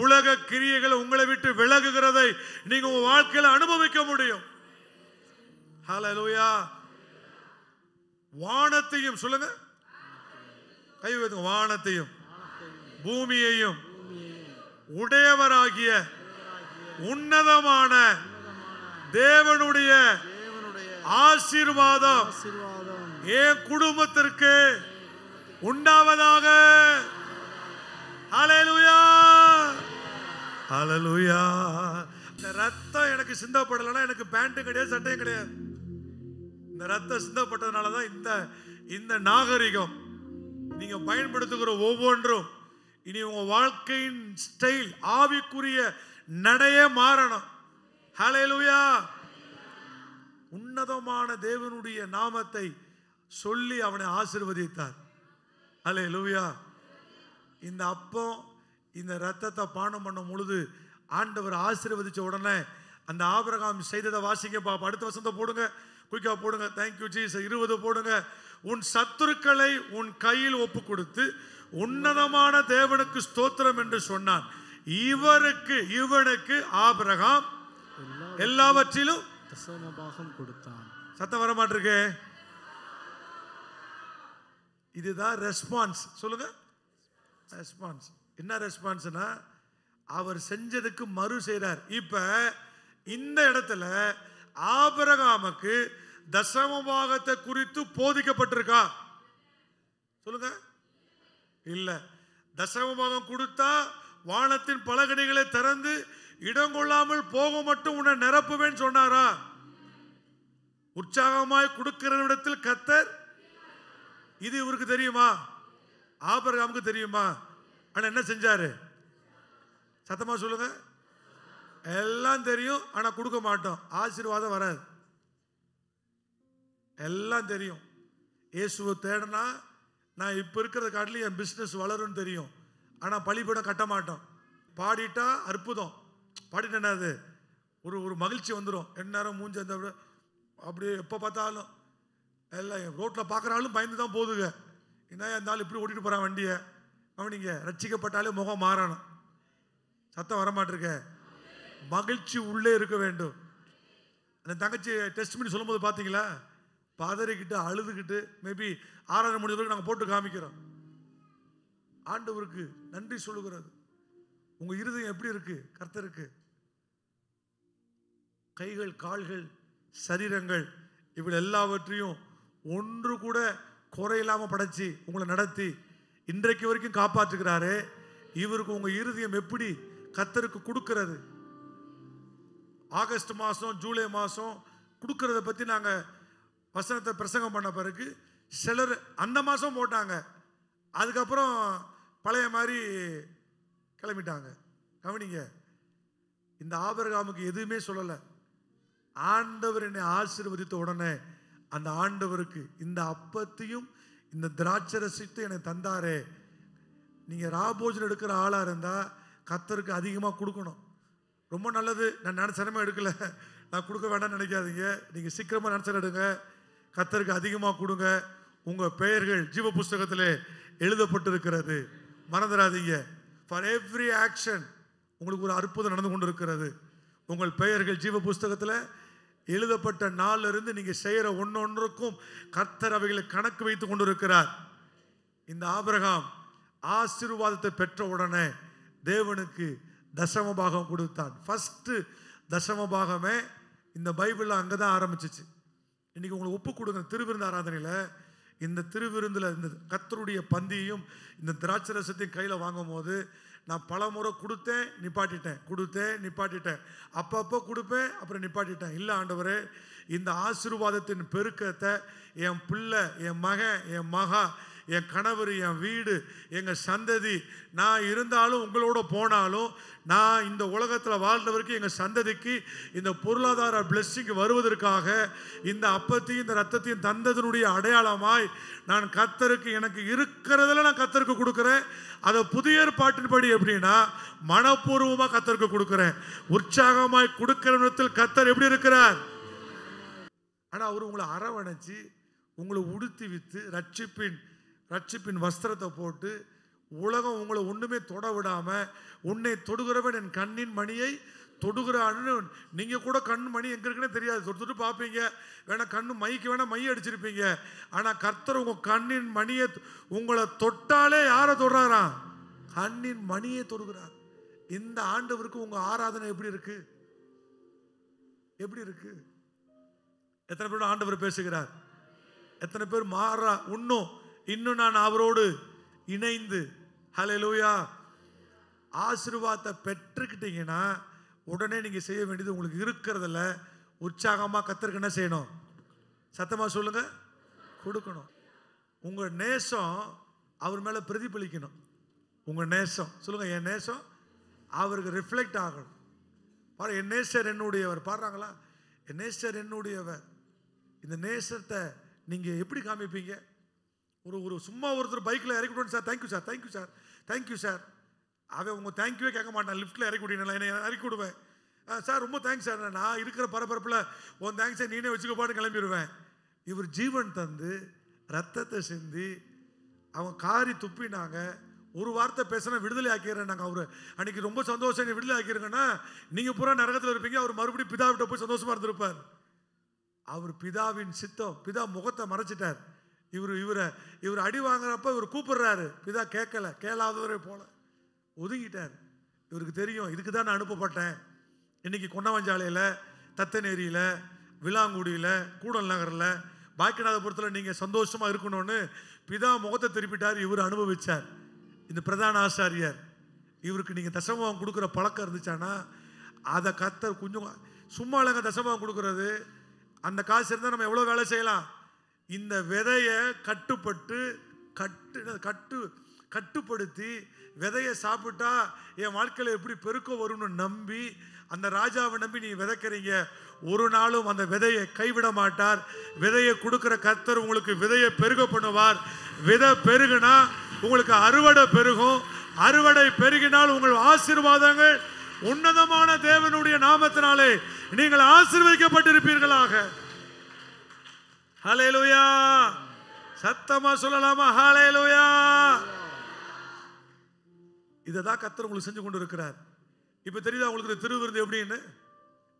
உலக கிரியைகள் உங்களை விட்டு விலகுகிறதை நீங்க உங்க வாழ்க்கையில அனுபவிக்க முடியும். ஹல்லேலூயா. வானத்தையும் சொல்லுங்க, கை வைத்துங்க, வானத்தையும் பூமியையும் உடையவராகிய உன்னதமான தேவனுடைய ஆசீர்வாதம் என் குடும்பத்திற்கு உண்டாவதாக. ஹல்லேலூயா, ஹல்லேலூயா. இந்த ரத்தம் எனக்கு சிந்தப்படலைன்னா எனக்கு பேண்ட்டும் கிடையாது, சட்டையும் கிடையாது. இந்த ரத்தம் சிந்தப்பட்டதுனால தான் இந்த நாகரிகம் நீங்க பயன்படுத்துகிற ஒவ்வொன்றும் இனி உங்க வாழ்க்கையின் ஸ்டைல், ஆவிக்குரிய நடையே மாறணும். ஹல்லேலூயா. உன்னதமான தேவனுடைய நாமத்தை சொல்லி அவனை ஆசீர்வதித்தார். ஹல்லேலூயா. இந்த அப்பம் இந்த ரத்தத்தை பானம் பண்ணும் பொழுது ஆண்டவர் ஆசீர்வதிச்ச உடனே அந்த ஆபிரகாம் செய்ததை வாசிக்க பாப்பா. அடுத்த வசனத்தை போடுங்க, குயிக்கா போடுங்க. Thank you Jesus. 20 போடுங்க. உன் சத்துருக்களை உன் கையில் ஒப்பு கொடுத்து உன்னதமான தேவனுக்கு ஸ்தோத்திரம் என்று சொன்னான். இவனுக்கு ஆபிரகாம் எல்லாவற்றிலும் தசமபாகம் கொடுத்தான். சத்தம் வர மாட்டிருக்கு. இதுதான் ரெஸ்பான்ஸ். சொல்லுங்க, ரெஸ்பான்ஸ். என்ன ரெஸ்பான்ஸ்னா அவர் செஞ்சதுக்கு மறு செய்றார். இப்ப இந்த இடத்துல ஆபிரகாமுக்கு தசமபாகத்தை குறித்து போதிக்கப்பட்டிருக்கா? சொல்லுங்க. இல்ல. தசமபாகம் கொடுத்தா வானத்தின் பலகணிகளை திறந்து இடம் கொள்ளாமல் போக மட்டும் உன்னை நிரப்புவேன்னு சொன்னாரா? உற்சாகமாய் கொடுக்கிற இடத்தில் கர்த்தர், இது இவருக்கு தெரியுமா? ஆபிரகாமுக்கு தெரியுமா? ஆனா என்ன செஞ்சாரு? சத்தமா சொல்லுங்க. எல்லாம் தெரியும், ஆனா கொடுக்க மாட்டோம். ஆசீர்வாதம் வராது. எல்லாம் தெரியும். இயேசுவை தேடனா நான் இப்ப இருக்கிறத காட்டிலும் என் பிசினஸ் வளரும் தெரியும், ஆனா பலிபீடம் கட்ட மாட்டோம். பாடிட்டா அற்புதம், பாடிட்டேன்னா அது ஒரு மகிழ்ச்சி வந்துடும். எந்நேரம் மூஞ்சி அந்த அப்படியே எப்போ பார்த்தாலும் எல்லாம் ரோட்டில் பார்க்குறாலும் பயந்து தான் போதுங்க. என்ன இருந்தாலும் இப்படி ஓட்டிட்டு போகிறான் வண்டியை. அவனிங்க ரட்சிக்கப்பட்டாலே முகம் மாறணும். சத்தம் வரமாட்டிருக்க. மகிழ்ச்சி உள்ளே இருக்க வேண்டும். அந்த தங்கச்சி டெஸ்ட் பண்ணி சொல்லும் போது பார்த்தீங்களா, பதறிக்கிட்டு அழுதுகிட்டு, மேபி 6:30 மணி வரைக்கும் நாங்கள் போட்டு காமிக்கிறோம். ஆண்டவருக்கு நன்றி சொல்லுகிறது. உங்க இருதயம் எப்படி இருக்கு? கர்த்தருக்கு கைகள், கால்கள், சரீரங்கள் இவள் எல்லாவற்றையும் ஒன்று கூட குறையில்லாம படைச்சு உங்களை நடத்தி இன்றைக்கு வரைக்கும் காப்பாற்றுகிறாரே, இவருக்கு உங்க இருதயம் எப்படி கர்த்தருக்கு கொடுக்கிறது? ஆகஸ்ட் மாதம் ஜூலை மாதம் கொடுக்கறத பற்றி நாங்கள் வசனத்தை பிரசங்கம் பண்ண பிறகு சிலர் அந்த மாதம் போட்டாங்க, அதுக்கப்புறம் பழைய மாதிரி கிளம்பிட்டாங்க. கவனிங்க, இந்த ஆபிரகாமுக்கு எதுவுமே சொல்லலை. ஆண்டவர் என்னை ஆசீர்வதித்த உடனே அந்த ஆண்டவருக்கு இந்த அப்பத்தையும் இந்த திராட்சரசத்தையும் எனக்கு தந்தாரே. நீங்கள் ராபோஜன் எடுக்கிற ஆளாக இருந்தால் கர்த்தருக்கு அதிகமாக கொடுக்கணும். ரொம்ப நல்லது. நான் சிரமம் எடுக்கலை, நான் கொடுக்க வேண்டாம்னு நினைக்காதீங்க. நீங்கள் சீக்கிரமாக நினச்சிடுங்க. கர்த்தருக்கு அதிகமாக கொடுங்க. உங்கள் பெயர்கள் ஜீவ புஸ்தகத்திலே எழுதப்பட்டிருக்கிறது. மறந்துடாதீங்க. ஃபார் எவ்ரி ஆக்ஷன் உங்களுக்கு ஒரு அற்புதம் நடந்து கொண்டு இருக்கிறது. உங்கள் பெயர்கள் ஜீவ புஸ்தகத்தில் எழுதப்பட்ட நாள்ல இருந்து நீங்கள் செய்கிற ஒன்னொன்றுக்கும் கர்த்தர் அவைகளை கணக்கு வைத்து கொண்டு இருக்கிறார். இந்த ஆபிரகாம் ஆசீர்வாதத்தை பெற்ற உடனே தேவனுக்கு தசம பாகம் கொடுத்தான். ஃபர்ஸ்ட் தசம பாகமே இந்த பைபிளில் அங்கே தான் ஆரம்பிச்சிச்சு. இன்னைக்கு உங்களுக்கு ஒப்பு கொடுங்க. திருவிருந்து ஆராதனையில் இந்த திருவிருந்தில் இந்த கர்த்தருடைய பந்தியையும் இந்த திராட்சை ரசத்தையும் கையில் வாங்கும் போது நான் பல முறை கொடுத்தேன், நிப்பாட்டிட்டேன், அப்பப்போ கொடுப்பேன், அப்புறம் நிப்பாட்டிட்டேன். இல்லை ஆண்டவரே, இந்த ஆசீர்வாதத்தின் பெருக்கத்தை என் பிள்ளை, என் மகன், என் மகா, என் கணவர், என் வீடு, எங்கள் சந்ததி, நான் இருந்தாலும் உங்களோட போனாலும் நான் இந்த உலகத்தில் வாழ்ந்தவருக்கு எங்கள் சந்ததிக்கு இந்த பொருளாதார பிளெஸ்ஸிங் வருவதற்காக இந்த அப்பத்தையும் இந்த ரத்தத்தையும் தந்ததனுடைய அடையாளமாய் நான் கர்த்தருக்கு எனக்கு இருக்கிறதில் நான் கர்த்தருக்கு கொடுக்குறேன். அதை புதிய ஏற்பாட்டின்படி எப்படின்னா மனப்பூர்வமாக கர்த்தருக்கு கொடுக்குறேன். உற்சாகமாய் கொடுக்கிற விதத்தில் கர்த்தர் எப்படி இருக்கிறார்? ஆனால் அவர் உங்களை அரவணைச்சு உங்களை உடுத்தி வித்து ரட்சிப்பின் வஸ்திரத்தை போட்டு உலகம் உங்களை ஒன்றுமே தொட விடாமல் உன்னை தொடுகிறவன் என் கண்ணின் மணியை தொடுகிறான்னு நீங்கள் கூட கண் மணி எங்கே இருக்குன்னே தெரியாது. தொட்டு பார்ப்பீங்க, வேணா கண்ணு மைக்கு வேணா மை அடிச்சிருப்பீங்க. ஆனால் கர்த்தர் உங்கள் கண்ணின் மணியை உங்களை தொட்டாலே யாரை தொடுறாராம்? கண்ணின் மணியை தொடுகிறார். இந்த ஆண்டவருக்கு உங்கள் ஆராதனை எப்படி இருக்கு? எத்தனை பேர் ஆண்டவர் பேசுகிறார்? எத்தனை பேர் மாறா? இன்னும் நான் அவரோடு இணைந்து ஹல்லேலூயா ஆசீர்வாதத்தை பெற்றுக்கிட்டீங்கன்னா உடனே நீங்கள் செய்ய வேண்டியது உங்களுக்கு இருக்கிறதில்ல உற்சாகமாக கர்த்தருக்கு என்ன செய்யணும்? சத்தமாக சொல்லுங்க, கொடுக்கணும். உங்கள் நேசம் அவர் மேலே பிரதிபலிக்கணும். உங்கள் நேசம் சொல்லுங்க, என் நேசம் அவருக்கு ரிஃப்ளெக்ட் ஆகணும். பாரு, என் நேசர் என்னுடையவர். பாடுறாங்களா? என் நேசர் என்னுடையவர். இந்த நேசத்தை நீங்கள் எப்படி காமிப்பீங்க? ஒரு சும்மா ஒருத்தர் பைக்கில் இறக்கி விடுவோம், சார் தேங்க்யூ சார். அவன் உங்கள் தேங்க்யூவே கேட்க மாட்டான். லிஃப்ட்டில் இறக்கி விட்டீங்களா? என்னை இறக்கி விடுவேன். சார் ரொம்ப தேங்க்ஸ் சார், நான் இருக்கிற பரபரப்பில் உன் தேங்க்ஸை நீனே வச்சுக்கப்பான்னு கிளம்பிடுவேன். இவர் ஜீவன் தந்து ரத்தத்தை சிந்தி அவங்க காரி துப்பினாங்க. ஒரு வார்த்தை பேசினா விடுதலை ஆக்கிடுறேன். நாங்கள் அவர் அன்னைக்கு ரொம்ப சந்தோஷம், நீ விடுதலை ஆக்கிருங்கன்னா நீங்கள் பூரா நரகத்தில் இருப்பீங்க. அவர் மறுபடியும் பிதாவிட்ட போய் சந்தோஷமாக இருந்திருப்பார். அவர் பிதாவின் சித்தம், பிதா முகத்தை மறைச்சிட்டார். இவர் அடி வாங்குறப்ப இவர் கூப்பிடுறாரு, பிதா கேளாதவரே போல ஒதுங்கிட்டார். இவருக்கு தெரியும், இதுக்கு தான் நான் அனுப்பப்பட்டேன். இன்னைக்கு கொன்னவஞ்சாலையில், தத்தநேரியில், விலாங்குடியில், கூடல் நகரில், பாக்கியநாதபுரத்தில் நீங்கள் சந்தோஷமாக இருக்கணும்னு பிதா முகத்தை திருப்பிட்டார். இவர் அனுபவிச்சார். இந்த பிரதான ஆசாரியர் இவருக்கு நீங்கள் தசமம் கொடுக்குற பழக்கம் இருந்துச்சானா அதை கர்த்தர் கொஞ்சம் சும்மா இல்லைங்க. தசமம் கொடுக்கறது அந்த காசு இருந்தால் நம்ம எவ்வளோ வேலை செய்யலாம். இந்த விதையை கட்டுப்படுத்தி விதையை சாப்பிட்டா என் வாழ்க்கையில் எப்படி பெருக்கம் வரும்னு நம்பி அந்த ராஜாவை நம்பி நீ விதைக்கிறீங்க. ஒரு நாளும் அந்த விதையை கைவிட மாட்டார். விதையை கொடுக்கிற கர்த்தர் உங்களுக்கு விதையை பெருக பண்ணுவார். விதை பெருகுனா உங்களுக்கு அறுவடை பெருகும். அறுவடை பெருகினால் உங்கள் ஆசீர்வாதங்கள் உன்னதமான தேவனுடைய நாமத்தினாலே நீங்கள் ஆசீர்வதிக்கப்பட்டிருப்பீர்களாக. ஹல்லேலூயா. சத்தமா சொல்லலாமா? ஹல்லேலூயா. இததான் கர்த்தர் உங்களுக்கு செஞ்சு கொண்டு இருக்கிறார். இப்ப தெரியுதா உங்களுக்கு திருவிருந்து எப்படின்னு?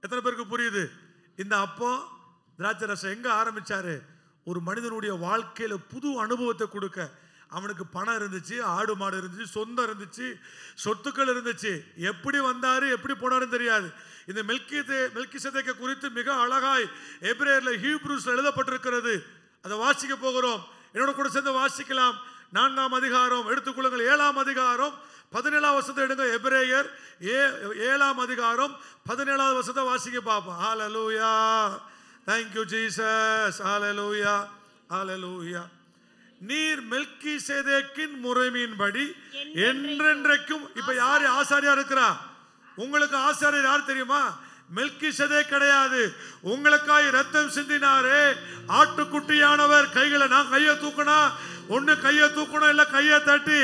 எத்தனை பேருக்கு புரியுது? இந்த அப்போ திராட்சை ரசம் எங்க ஆரம்பிச்சாரு? ஒரு மனிதனுடைய வாழ்க்கையில புது அனுபவத்தை கொடுக்க. அவனுக்கு பணம் இருந்துச்சு, ஆடு மாடு இருந்துச்சு, சொந்தம் இருந்துச்சு, சொத்துக்கள் இருந்துச்சு. எப்படி வந்தாரு எப்படி போனாருன்னு தெரியாது. இந்த மெல்கிசேதேக்கை குறித்து மிக அழகாய் எபிரேயர்ல ஹீப்ரூஸ்ல எழுதப்பட்டிருக்கிறது. அதை வாசிக்க போகிறோம். என்னோட கூட சேர்ந்து வாசிக்கலாம். 4ஆம் அதிகாரம் எடுத்துக்கொள்ளுங்கள். 7ஆம் அதிகாரம் 17ஆம் வசனத்தை எடுங்க. எபிரேயர் 7ஆம் அதிகாரம் 17ஆவது வசனத்தை வாசிக்க பார்ப்போம். ஹல்லேலூயா. Thank you Jesus. ஹல்லேலூயா. ஹல்லேலூயா. நீர் மெல்கிசேதேக்கின் முறைமையின்படி என்றென்றைக்கும். இப்ப யாரு ஆசாரியா இருக்கிறா? உங்களுக்கு ஆசாரியர் யார் தெரியுமா? மெல்கிசேதேக் கிடையாது. உங்களுக்காய் ரத்தம் சிந்தினாரே ஆட்டுக்குட்டியானவர். நான் கையை தூக்கணும், ஒண்ணு கையை தூக்கணும், இல்ல கையை தட்டி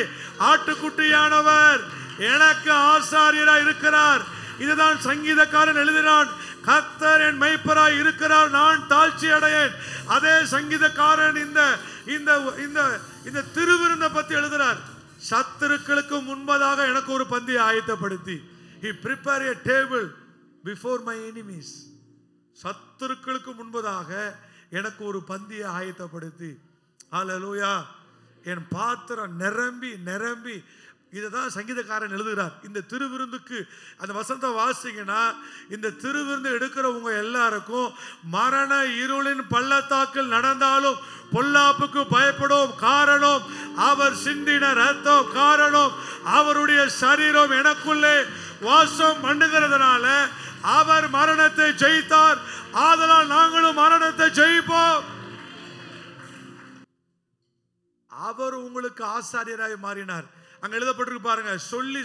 ஆட்டுக்குட்டியானவர் எனக்கு ஆசாரியரா இருக்கிறார். இதுதான் சங்கீதக்காரன் எழுதினான். கர்த்தர் என் மெய்ப்பராய் இருக்கிறார், நான் தாழ்ச்சி அடையேன். அதே சங்கீதக்காரன் இந்த இந்த இந்த இந்த திருவிருந்தை பத்தி எழுதுறார். சத்துருக்களுக்கு முன்பதாக எனக்கு ஒரு பந்தியை ஆயத்தப்படுத்தி, he prepare a table before my enemies. சத்துருக்களுக்கு முன்பதாக எனக்கு ஒரு பந்தியை ஆயத்தப்படுத்தி, ஹல்லேலூயா, என் பாத்திரம் நிரம்பி நிரம்பி. இதுதான் சங்கீதக்காரன் எழுதுகிறார். இந்த திருவிருந்துக்கு அந்த வசனத்தை வாசிங்கன்னா, இந்த திருவிருந்து எடுக்கிறவங்க எல்லாருக்கும் மரண இருளின் பள்ளத்தாக்கில் நடந்தாலும் பொல்லாப்புக்கு பயப்படும். காரணம் அவர் சிந்தின ரத்தம், காரணம் அவருடைய சரீரம் எனக்குள்ளே வாசம் பண்ணுகிறதுனால அவர் மரணத்தை ஜெயித்தார். ஆதலால் நாங்களும் மரணத்தை ஜெயிப்போம். அவர் உங்களுக்கு ஆசாரியராய் மாறினார். அங்க எழுதப்பட்டிருக்கு பாருங்க, சொல்லி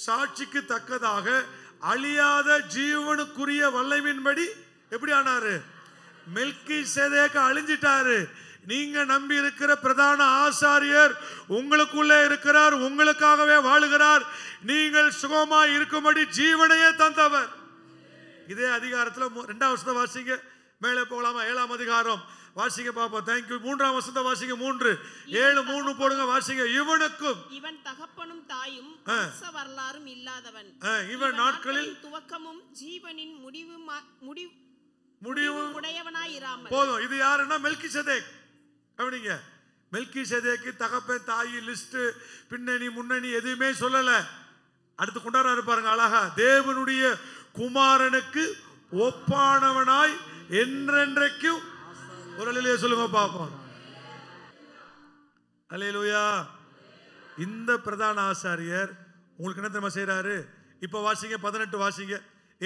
சாட்சிக்கு தக்கதாக அழியாத ஜீவனுக்குரிய வல்லமையின்படி எப்படி ஆனாரு? மெல்கிசேதேக்கு அழிஞ்சிட்டாரு. நீங்க நம்பி இருக்கிற பிரதான ஆசாரியர் உங்களுக்குள்ளே இருக்கிறார், உங்களுக்காகவே வாழுகிறார். நீங்கள் சுகமாய் இருக்கும்படி ஜீவனையே தந்தவர். இதே அதிகாரத்தில் 2ஆம் வசனத்தை வாசிங்க. மேலே போகலாமா? 7ஆம் அதிகாரம் வாசிங்க பாப்போம். தேங்க்யூ. 3ஆம் வசனத்தை வாசிங்க. 3:7-3 போடுங்க, வாசிங்க. இவனுக்கும் இவன் தகப்பனும் தாயும் வரலாறும் இல்லாதவன், இவன் நாட்களில் துவக்கமும் ஜீவனின் முடிவும் உடையவனாய் இராமல். போதும். இது யாருன்னா மெல்கிசேதேக். அப்படிங்க, மெல்கிசேதேக்கு தகப்பன் தாயி லிஸ்ட் பின்னணி முன்னணி எதுவுமே சொல்லல. அடுத்து கொண்டாடுறாரு பாருங்க அழகா, தேவனுடைய குமாரனுக்கு ஒப்பானவனாய் என்றென்றைக்கும். ஒரு அல்லேலூயா சொல்லுங்க பாப்போம். அல்லேலூயா. இந்த பிரதான ஆசாரியர் உங்களுக்கு என்ன தெரியுமா செய்யறாரு? இப்ப வாசிங்க 18 வாசிங்க,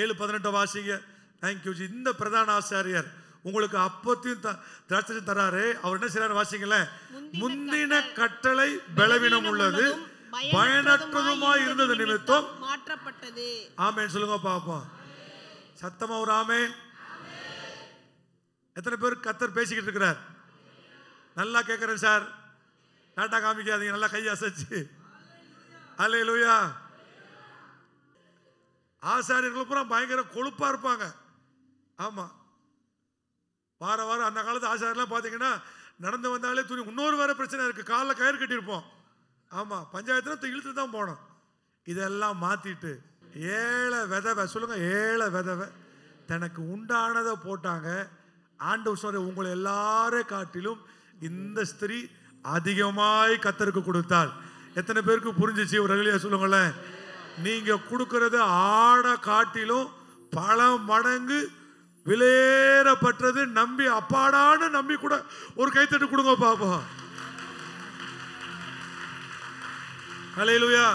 7:18 வாசிங்க. தேங்க்யூ. இந்த பிரதான ஆசாரியர் உங்களுக்கு அப்பத்தையும் திராட்சையும் தராரு. அவர் என்ன செய்யறாரு வாசிங்களேன்? முந்தின கட்டளை பலவீனம் உள்ளது, பயனற்றதுமாய் இருந்தது நிமித்தம் மாற்றப்பட்டது. ஆமென் சொல்லுங்க பாப்போம். சத்தமா ஒரு ஆமென். எத்தனை பேர் கர்த்தர் பேசிக்கிட்டு இருக்கிறார்? நல்லா கேட்கிறேன் சார். நாட்டா காமிக்காதீங்க, நல்லா கை அசைச்சு. அல்லேலூயா. ஆசாரியர்கள் பூரா பயங்கர கொழுப்பா இருப்பாங்க. ஆமா, வார வாரம் அந்த காலத்து ஆசாரியெல்லாம் பார்த்தீங்கன்னா நடந்து வந்தாலே துணி. இன்னொரு வேற பிரச்சனை இருக்கு, காலில் கயிறு கட்டியிருப்போம். ஆமா, பஞ்சாயத்துல இழுத்து தான் போனோம். இதெல்லாம் மாத்திட்டு ஏழை விதவை சொல்லுங்க, ஏழை விதவை தனக்கு உண்டானதை போட்டாங்க. ஆண்டவர் சொல்ற, உங்களை எல்லாரும் காட்டிலும் இந்த ஸ்திரீ அதிகமாய் கர்த்தருக்கு கொடுத்தாள். எத்தனை பேருக்கு புரிஞ்சிச்சு? ஒரு அல்லேலூயா சொல்லுங்களேன். நீங்க கொடுக்கிறது ஆடை காட்டிலும் பல மடங்கு விலையேறப்பட்டது. நம்பி அப்பாடான்னு நம்பி கூட ஒரு கைத்தட்டு கொடுங்க பாப்போம். அல்லேலூயா.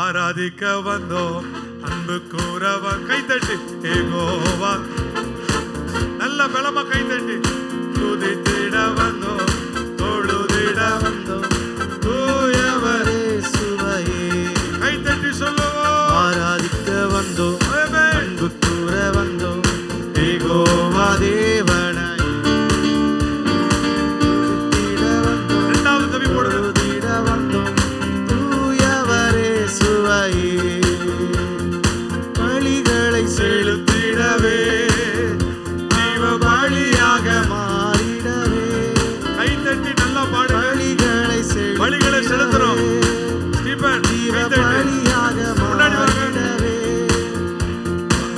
ஆராதிக்க வந்தோம், அன்பு கூறவன். கைத்தட்டி ஏகோவா, நல்ல பலமா கைத்தட்டி. துதித்திட வந்தோம், தொழுதிட வந்தோம், தூயவர் இயேசுவையே. கைத்தட்டி சொல்லுவோம். ஆராதிக்க வந்தோம், அன்பு கூற வந்தோம், ஏகோவா தேவனை. இரண்டாவது கவி போடுங்க. துதித்திட வந்தோம், தூயவர் இயேசுவையே. பலிகளை செலுத்திடவே, ஜீவ பலியாக மாறிடவே. கைத்தட்டி நல்லா பாடு. பலிகளை செலுத்துறோம். ஸ்டீபன் பலியாக மாறிடவே.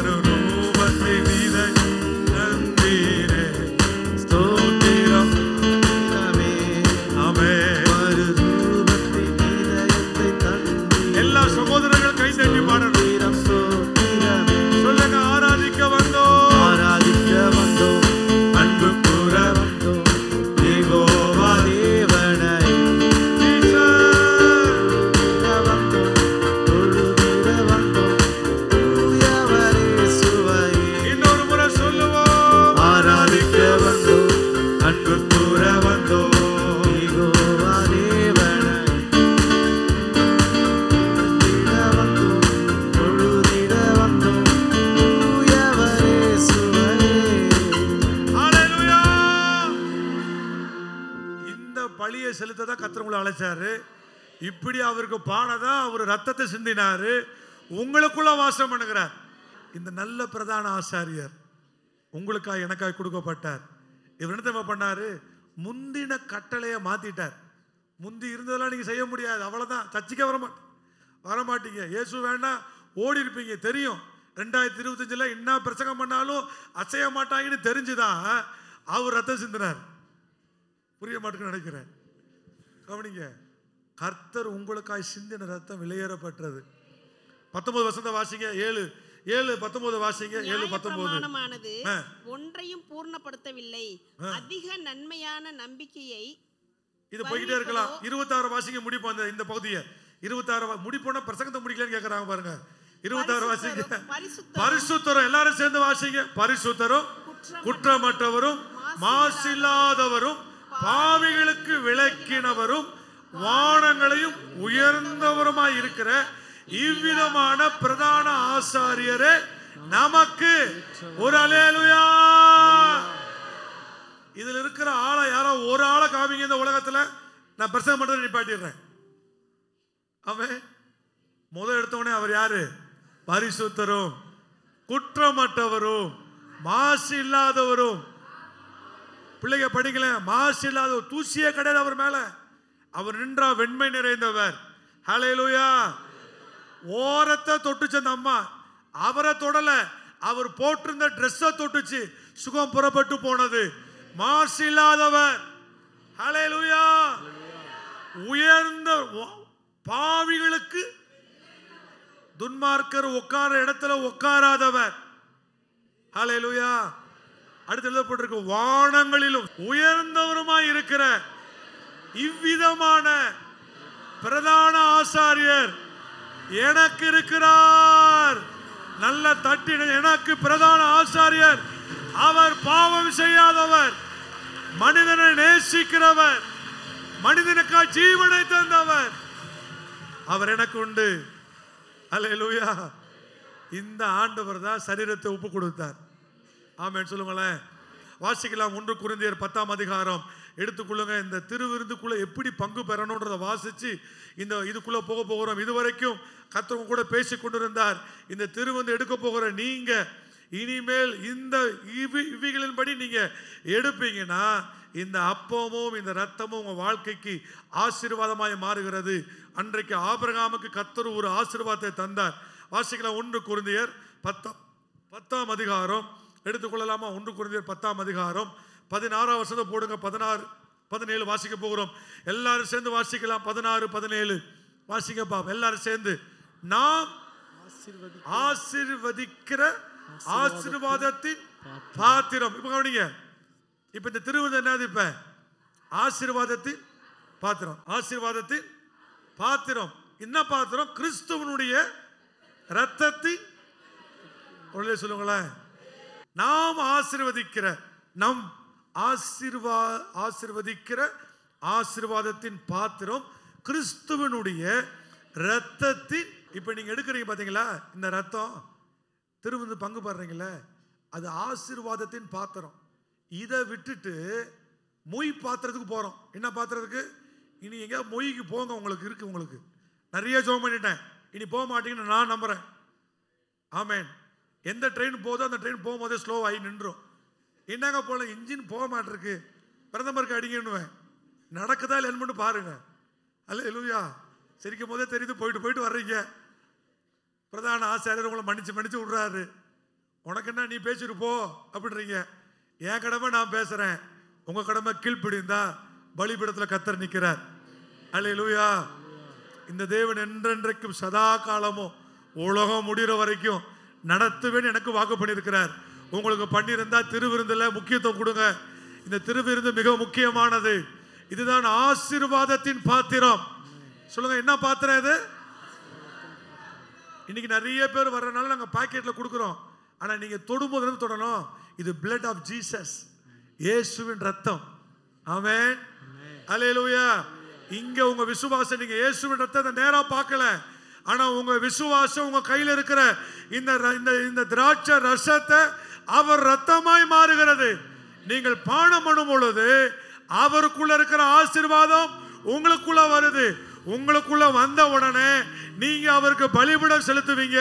ரூபத்தை நீதை நந்தீரே, ஸ்தோத்திரம். ஆமென். ரூபத்தை நீதயத்தை தந்தீரே. எல்லா சகோதரர்கள் கைத்தட்டி பாடணும். சொல்லுங்க. ஆராதிக்க வந்தோம், ஆராதிக்க வந்தோம், அன்பு கூற வந்தோம், யெகோவா தேவனை. இன்னொரு முறை சொல்லுவோம். ஆராதிக்க வந்தோம், அன்பு கூற வந்தோம், யெகோவா தேவனை. பலியை செலுத்ததான் கர்த்தர் உங்களை அழைச்சாரு. இப்படி அவருக்கு பாடதான் அவர் ரத்தத்தை சிந்தினாரு. உங்களுக்குள்ள வாசம் பண்ணுகிறார். இந்த நல்ல பிரதான ஆசாரியர் உங்களுக்காக எனக்காக கொடுக்கப்பட்டார். இவர் என்ன பண்ணாரு? முந்தின கட்டளையை மாத்திட்டார். முந்தி இருந்ததெல்லாம் நீங்க செய்ய முடியாது, அவ்வளவுதான். சர்ச்சைக்கே வரமாட்டீங்க. இயேசு வேண்டாம் ஓடி இருப்பீங்க. தெரியும் 2025 என்ன பிரசங்கம் பண்ணாலும் அசைய மாட்டாங்கன்னு தெரிஞ்சுதான் அவர் ரத்தம் சிந்தினார். புரிய மாட்டேன்னு நினைக்கிறேன். கவனிங்க, கர்த்தர் உங்களுக்காய் சிந்தின ரத்தம் விலையேறப்பட்டது. 19 வசந்த வாசிங்க. 7:19 வாசிங்க. 7:19 ஒன்றையும் பூர்ணப்படுத்தவில்லை, அதிக நன்மையான நம்பிக்கையை. இது போயிட்டே இருக்கலாம். 26 வாசிங்க முடிப்போம். இந்த பகுதியை 26 முடிப்போனா பிரசங்கத்தை முடிக்கலன்னு கேட்கறாங்க பாருங்க. 26 வாசிங்க. பரிசுத்தரும் எல்லாரும் சேர்ந்து வாசிங்க. பரிசுத்தரும் குற்றமற்றவரும் மாசில்லாதவரும் பாவிகளுக்கு விலக்கினவரும் வானங்களையும் உயர்ந்தவருமாய் இருக்கிற இவ்விதமான பிரதான ஆசாரியரே நமக்கு ஒரு அல்லேலூயா. இதுல இருக்கிற ஆளை யாரோ ஒரு ஆளை காமிங்க இந்த உலகத்துல, நான் பிரசங்கம் பண்றதை நிப்பாட்டிடுறேன். அவன் முதல் எடுத்தவனே அவர் யாரு? பரிசுத்தரும் குற்றமற்றவரும் மாசு இல்லாதவரும். பிள்ளைங்க படிக்கல, மாசு இல்லாதவர், தூசியே கிடையாது அவர் மேல. அவர் நின்றா வெண்மை நிறைந்தவர். ஹல்லேலூயா. ஓரத்தை தொட்டுச்சு அந்த அம்மா, அவரை தொடல, அவர் போட்டிருந்த ட்ரெஸ்ஸை தொட்டுச்சு, சுகம் புறப்பட்டு போனது. மாசு இல்லாதவர். ஹல்லேலூயா. உயர்ந்த பாவிகளுக்கு, துன்மார்க்கர் உட்கார இடத்துல உட்காராதவர். ஹல்லேலூயா. அடுத்து எழுதப்பட்டிருக்கு, வானங்களிலும் உயர்ந்தவருமாய் இருக்கிற இவ்விதமான பிரதான ஆசாரியர் எனக்கு இருக்கிறார். நல்ல தட்டி, எனக்கு பிரதான ஆசாரியர். அவர் பாவம் செய்யாதவர், மனிதனை நேசிக்கிறவர், மனிதனுக்காக ஜீவனை தந்தவர். அவர் எனக்கு உண்டு. அல்லேலூயா. இந்த ஆண்டவர் தான் சரீரத்தை ஒப்பு கொடுத்தார். ஆமென் சொல்லுங்களேன். வாசிக்கலாம். 1 கொரிந்தியர் 10ஆம் அதிகாரம் எடுத்துக்கொள்ளுங்க. இந்த திருவிருந்துக்குள்ள எப்படி பங்கு பெறணும்ன்றத வாசிச்சு இந்த இதுக்குள்ள போக போகிறோம். இதுவரைக்கும் கர்த்தர் கூட பேசி கொண்டிருந்தார். இந்த திருவிருந்து எடுக்க போகிற நீங்க இனிமேல் இந்த இவைகளின்படி நீங்க எடுப்பீங்கன்னா இந்த அப்பமும் இந்த ரத்தமும் உங்க வாழ்க்கைக்கு ஆசீர்வாதமாய் மாறுகிறது. அன்றைக்கு ஆபிரகாமுக்கு கர்த்தர் ஒரு ஆசீர்வாதத்தை தந்தார். வாசிக்கலாம். 1 கொரிந்தியர் 10ஆம் அதிகாரம் எடுத்துக்கொள்ளலாமா? 1 கொரிந்தியர் 10ஆம் அதிகாரம் 16ஆம் வசனத்தை போடுங்க. 16 17 வாசிக்க போகிறோம். எல்லாரும் சேர்ந்து வாசிக்கலாம். 16 17 வாசிங்க பாப்போம் எல்லாரும் சேர்ந்து. நாம் ஆசீர்வதிக்கிற ஆசீர்வாதத்தின் பாத்திரம். இப்ப கவனிங்க, இப்ப இந்த திருவிருந்து என்னது? இப்ப ஆசீர்வாதத்தின் பாத்திரம். ஆசீர்வாதத்தின் பாத்திரம் என்ன பாத்திரம்? கிறிஸ்துவனுடைய ரத்தத்தின். சொல்லுங்களேன். நாம் ஆசீர்வதிக்கிற, நம் ஆசீர்வதிக்கிற ஆசீர்வாதத்தின் பாத்திரம் கிறிஸ்துவனுடைய ரத்தத்தின். இப்ப நீங்க எடுக்கிறீங்க பாத்தீங்களா, இந்த ரத்தம் திருவிருந்து பங்கு பண்றீங்களே, அது ஆசீர்வாதத்தின் பாத்திரம். இதை விட்டுட்டு மொய் பாத்திரத்துக்கு போறோம். என்ன பாத்திரத்துக்கு? இனி எங்க மொய்க்கு போங்க, உங்களுக்கு இருக்கு. உங்களுக்கு நிறைய ஜெபம் பண்ணிட்டேன், இனி போக மாட்டீங்கன்னு நான் நம்புறேன். ஆமேன். எந்த ட்ரெயின் போதோ அந்த ட்ரெயின் போகும்போதே ஸ்லோ ஆகி நின்றோம். என்னங்க போல இன்ஜின் போக மாட்டிருக்கு, பிரதமருக்கு அடிங்கன்னுவேன். நடக்குதா இல்லைன்னு பாருங்க. அல்லேலூயா. சிரிக்கும் போதே தெரியுது, போயிட்டு போயிட்டு வர்றீங்க. பிரதான ஆசாரியர் உங்களை மன்னிச்சு விடுறாரு. உனக்கு என்ன, நீ பேசிட்டு போ அப்படின்றீங்க. என் கடமை நான் பேசுறேன், உங்க கடமை கீழ்ப்பிடிந்தா பலிபீடத்தில் கர்த்தர் நிற்கிறார். அல்லேலூயா. இந்த தேவன் என்றென்றைக்கும் சதா காலமும் உலகம் முடிகிற வரைக்கும் நடத்துவேன் எனக்கு வாக்கு பண்ணியிருக்கிறார். உங்களுக்கு பண்ணியிருந்தா திருவிருந்துல முக்கியத்துவம் கொடுங்க. இந்த திருவிருந்து மிக முக்கியமானது. இதுதான் ஆசீர்வாதத்தின் பாத்திரம். சொல்லுங்க, என்ன பாத்திரம் இது? இன்னைக்கு நிறைய பேர் வர்றதுனால நாங்கள் பாக்கெட்ல கொடுக்குறோம். ஆனா நீங்க தொடும்போது தொடணும், இது blood of Jesus, இயேசுவின் ரத்தம். ஆமென். அல்லேலூயா. இங்க உங்க விசுவாசம், நீங்க இயேசுவின் ரத்தத்தை நேரா பார்க்கல, ஆனா உங்க விசுவாசம் உங்க கையில இருக்கிற இந்த திராட்சை ரசத்தை அவர் ரத்தமாய் மாறுகிறது. நீங்கள் பானம் பண்ணும் பொழுது அவருக்குள்ள இருக்கிற ஆசீர்வாதம் உங்களுக்குள்ள வருது. உங்களுக்குள்ள வந்த உடனே நீங்க அவருக்கு பலிபீடம் செலுத்துவீங்க,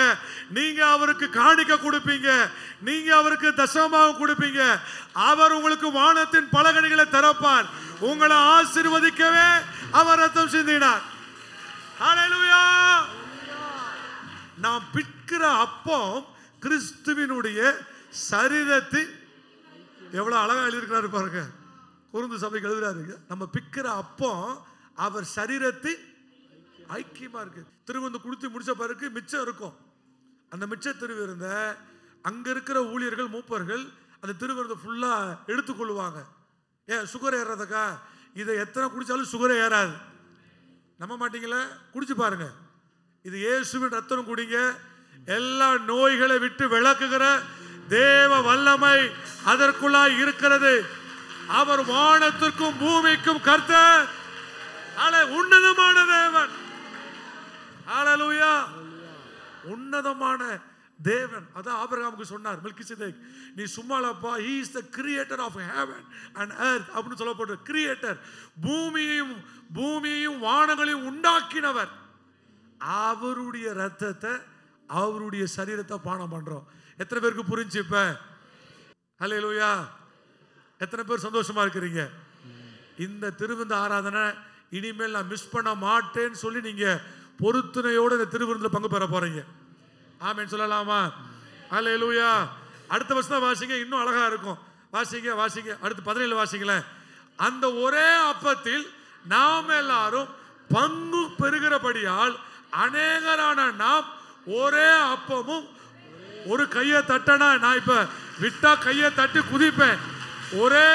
நீங்க அவருக்கு காணிக்க கொடுப்பீங்க, நீங்க அவருக்கு தசமபாகம் கொடுப்பீங்க. அவர் உங்களுக்கு வானத்தின் பலகணிகளை திறப்பார். உங்களை ஆசீர்வதிக்கவே அவர் ரத்தம் சிந்தினார். ஹல்லேலூயா. நாம் பிற்கிற அப்பம் கிறிஸ்துவினுடைய சரீரத்தின், எவ்வளவு அழகா எழுதியிருக்கிறாரு பாருங்க. கொரிந்து சபைக்கு எழுதுறாரு, நம்ம பிற்கிற அப்பம் அவர் சரீரத்தின் ஐக்கியமா இருக்கு. திருவிருந்து குடுத்து முடிச்ச பிறகு மிச்சம் இருக்கும். அந்த மிச்ச திருவிருந்த அங்க இருக்கிற ஊழியர்கள் மூப்பர்கள் அந்த திருவிருந்தை ஃபுல்லா எடுத்துக்கொள்வாங்க. ஏன் சுகர் ஏறதுக்கா? இதை எத்தனை குடிச்சாலும் சுகரே ஏறாது. நம்ப மாட்டீங்களா? குடிச்சு பாருங்க. இது இயேசுவின் ரத்தம் குடிங்க. எல்லா நோய்களை விட்டு விளக்குகிற தேவ வல்லமை அதற்குள்ளாய் இருக்கிறது. அவர் வானத்திற்கும் பூமிக்கும் கர்த்தர், உன்னதமான தேவன். ஹல்லேலூயா. உன்னதமான தேவன். அதான் ஆபிரகாமுக்கு சொன்னார் மெல்கிசேதேக், நீ சும்மாலப்பா, he is the creator of heaven and earth அப்படின்னு சொல்லப்பட்ட கிரியேட்டர், பூமியையும் வானங்களையும் உண்டாக்கினவர். அவருடைய ரத்தத்தை, அவருடைய சரீரத்தை பானம் பண்றோம். எத்தனை பேருக்கு புரிஞ்சு இப்ப? ஹல்லேலூயா. எத்தனை பேர் சந்தோஷமா இருக்கிறீங்க? இந்த திருவிருந்து ஆராதனை இனிமேல் நான் மிஸ் பண்ண மாட்டேன்னு சொல்லி நீங்க பொருத்தனையோட இந்த திருவிருந்தில் பங்கு பெற போறீங்க. ஆமென் சொல்லலாமா? ஹல்லேலூயா. அடுத்த வருஷம் வாசிங்க, இன்னும் அழகா இருக்கும். வாசிங்க வாசிங்க, அடுத்து 17 வாசிங்களேன். அந்த ஒரே அப்பத்தில் நாம் எல்லாரும் பங்கு பெறுகிறபடியால் அநேகரான நாம் ஒரே அப்பமும். ஒரு கையை தட்டனா, நான் இப்ப விட்டா கையை தட்டி குதிப்பேன். ஒரே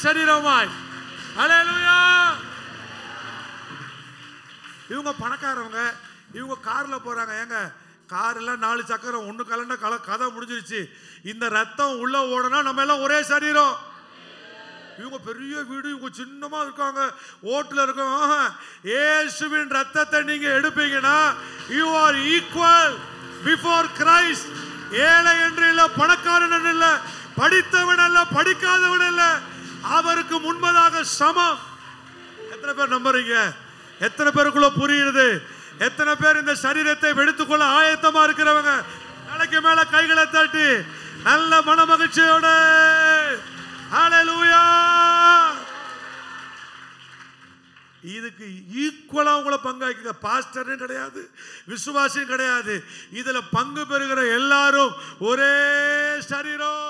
சரீரமாய். ஹல்லேலூயா. இவங்க பணக்காரவங்க, இவங்க கார்ல போறாங்க. ஏங்க கார் எல்லாம் 4 சக்கரம், ஒண்ணு கலண்டா கதை முடிஞ்சிருச்சு. இந்த ரத்தம் உள்ள ஓடனா நம்ம எல்லாம் ஒரே சரீரம். இவங்க பெரிய வீடு, இவங்க சின்னமா இருக்காங்க, ஓட்டுல இருக்காங்க. இயேசுவின் ரத்தத்தை நீங்க எடுப்பீங்கன்னா you are equal before Christ. ஏழை என்று இல்ல, பணக்காரன் இல்ல, படித்தவன் அல்ல, படிக்காதவன் அல்ல, அவருக்கு முன்பதாக சமம். எத்தனை பேர் நம்புறீங்க? எத்தனை பேருக்குள்ள புரியுது? எத்தனை பேர் இந்த சரீரத்தை எடுத்துக்கொள்ள ஆயத்தமா இருக்கிறவங்க? தலைக்கு மேல கைகளை தட்டி நல்ல மனமகிழ்ச்சியோட ஹல்லேலூயா. இதுக்கு ஈக்குவலா உங்களை பங்காக்கிக்க. பாஸ்டரும் கிடையாது, விசுவாசியும் கிடையாது. இதுல பங்கு பெறுகிற எல்லாரும் ஒரே சரீரம்.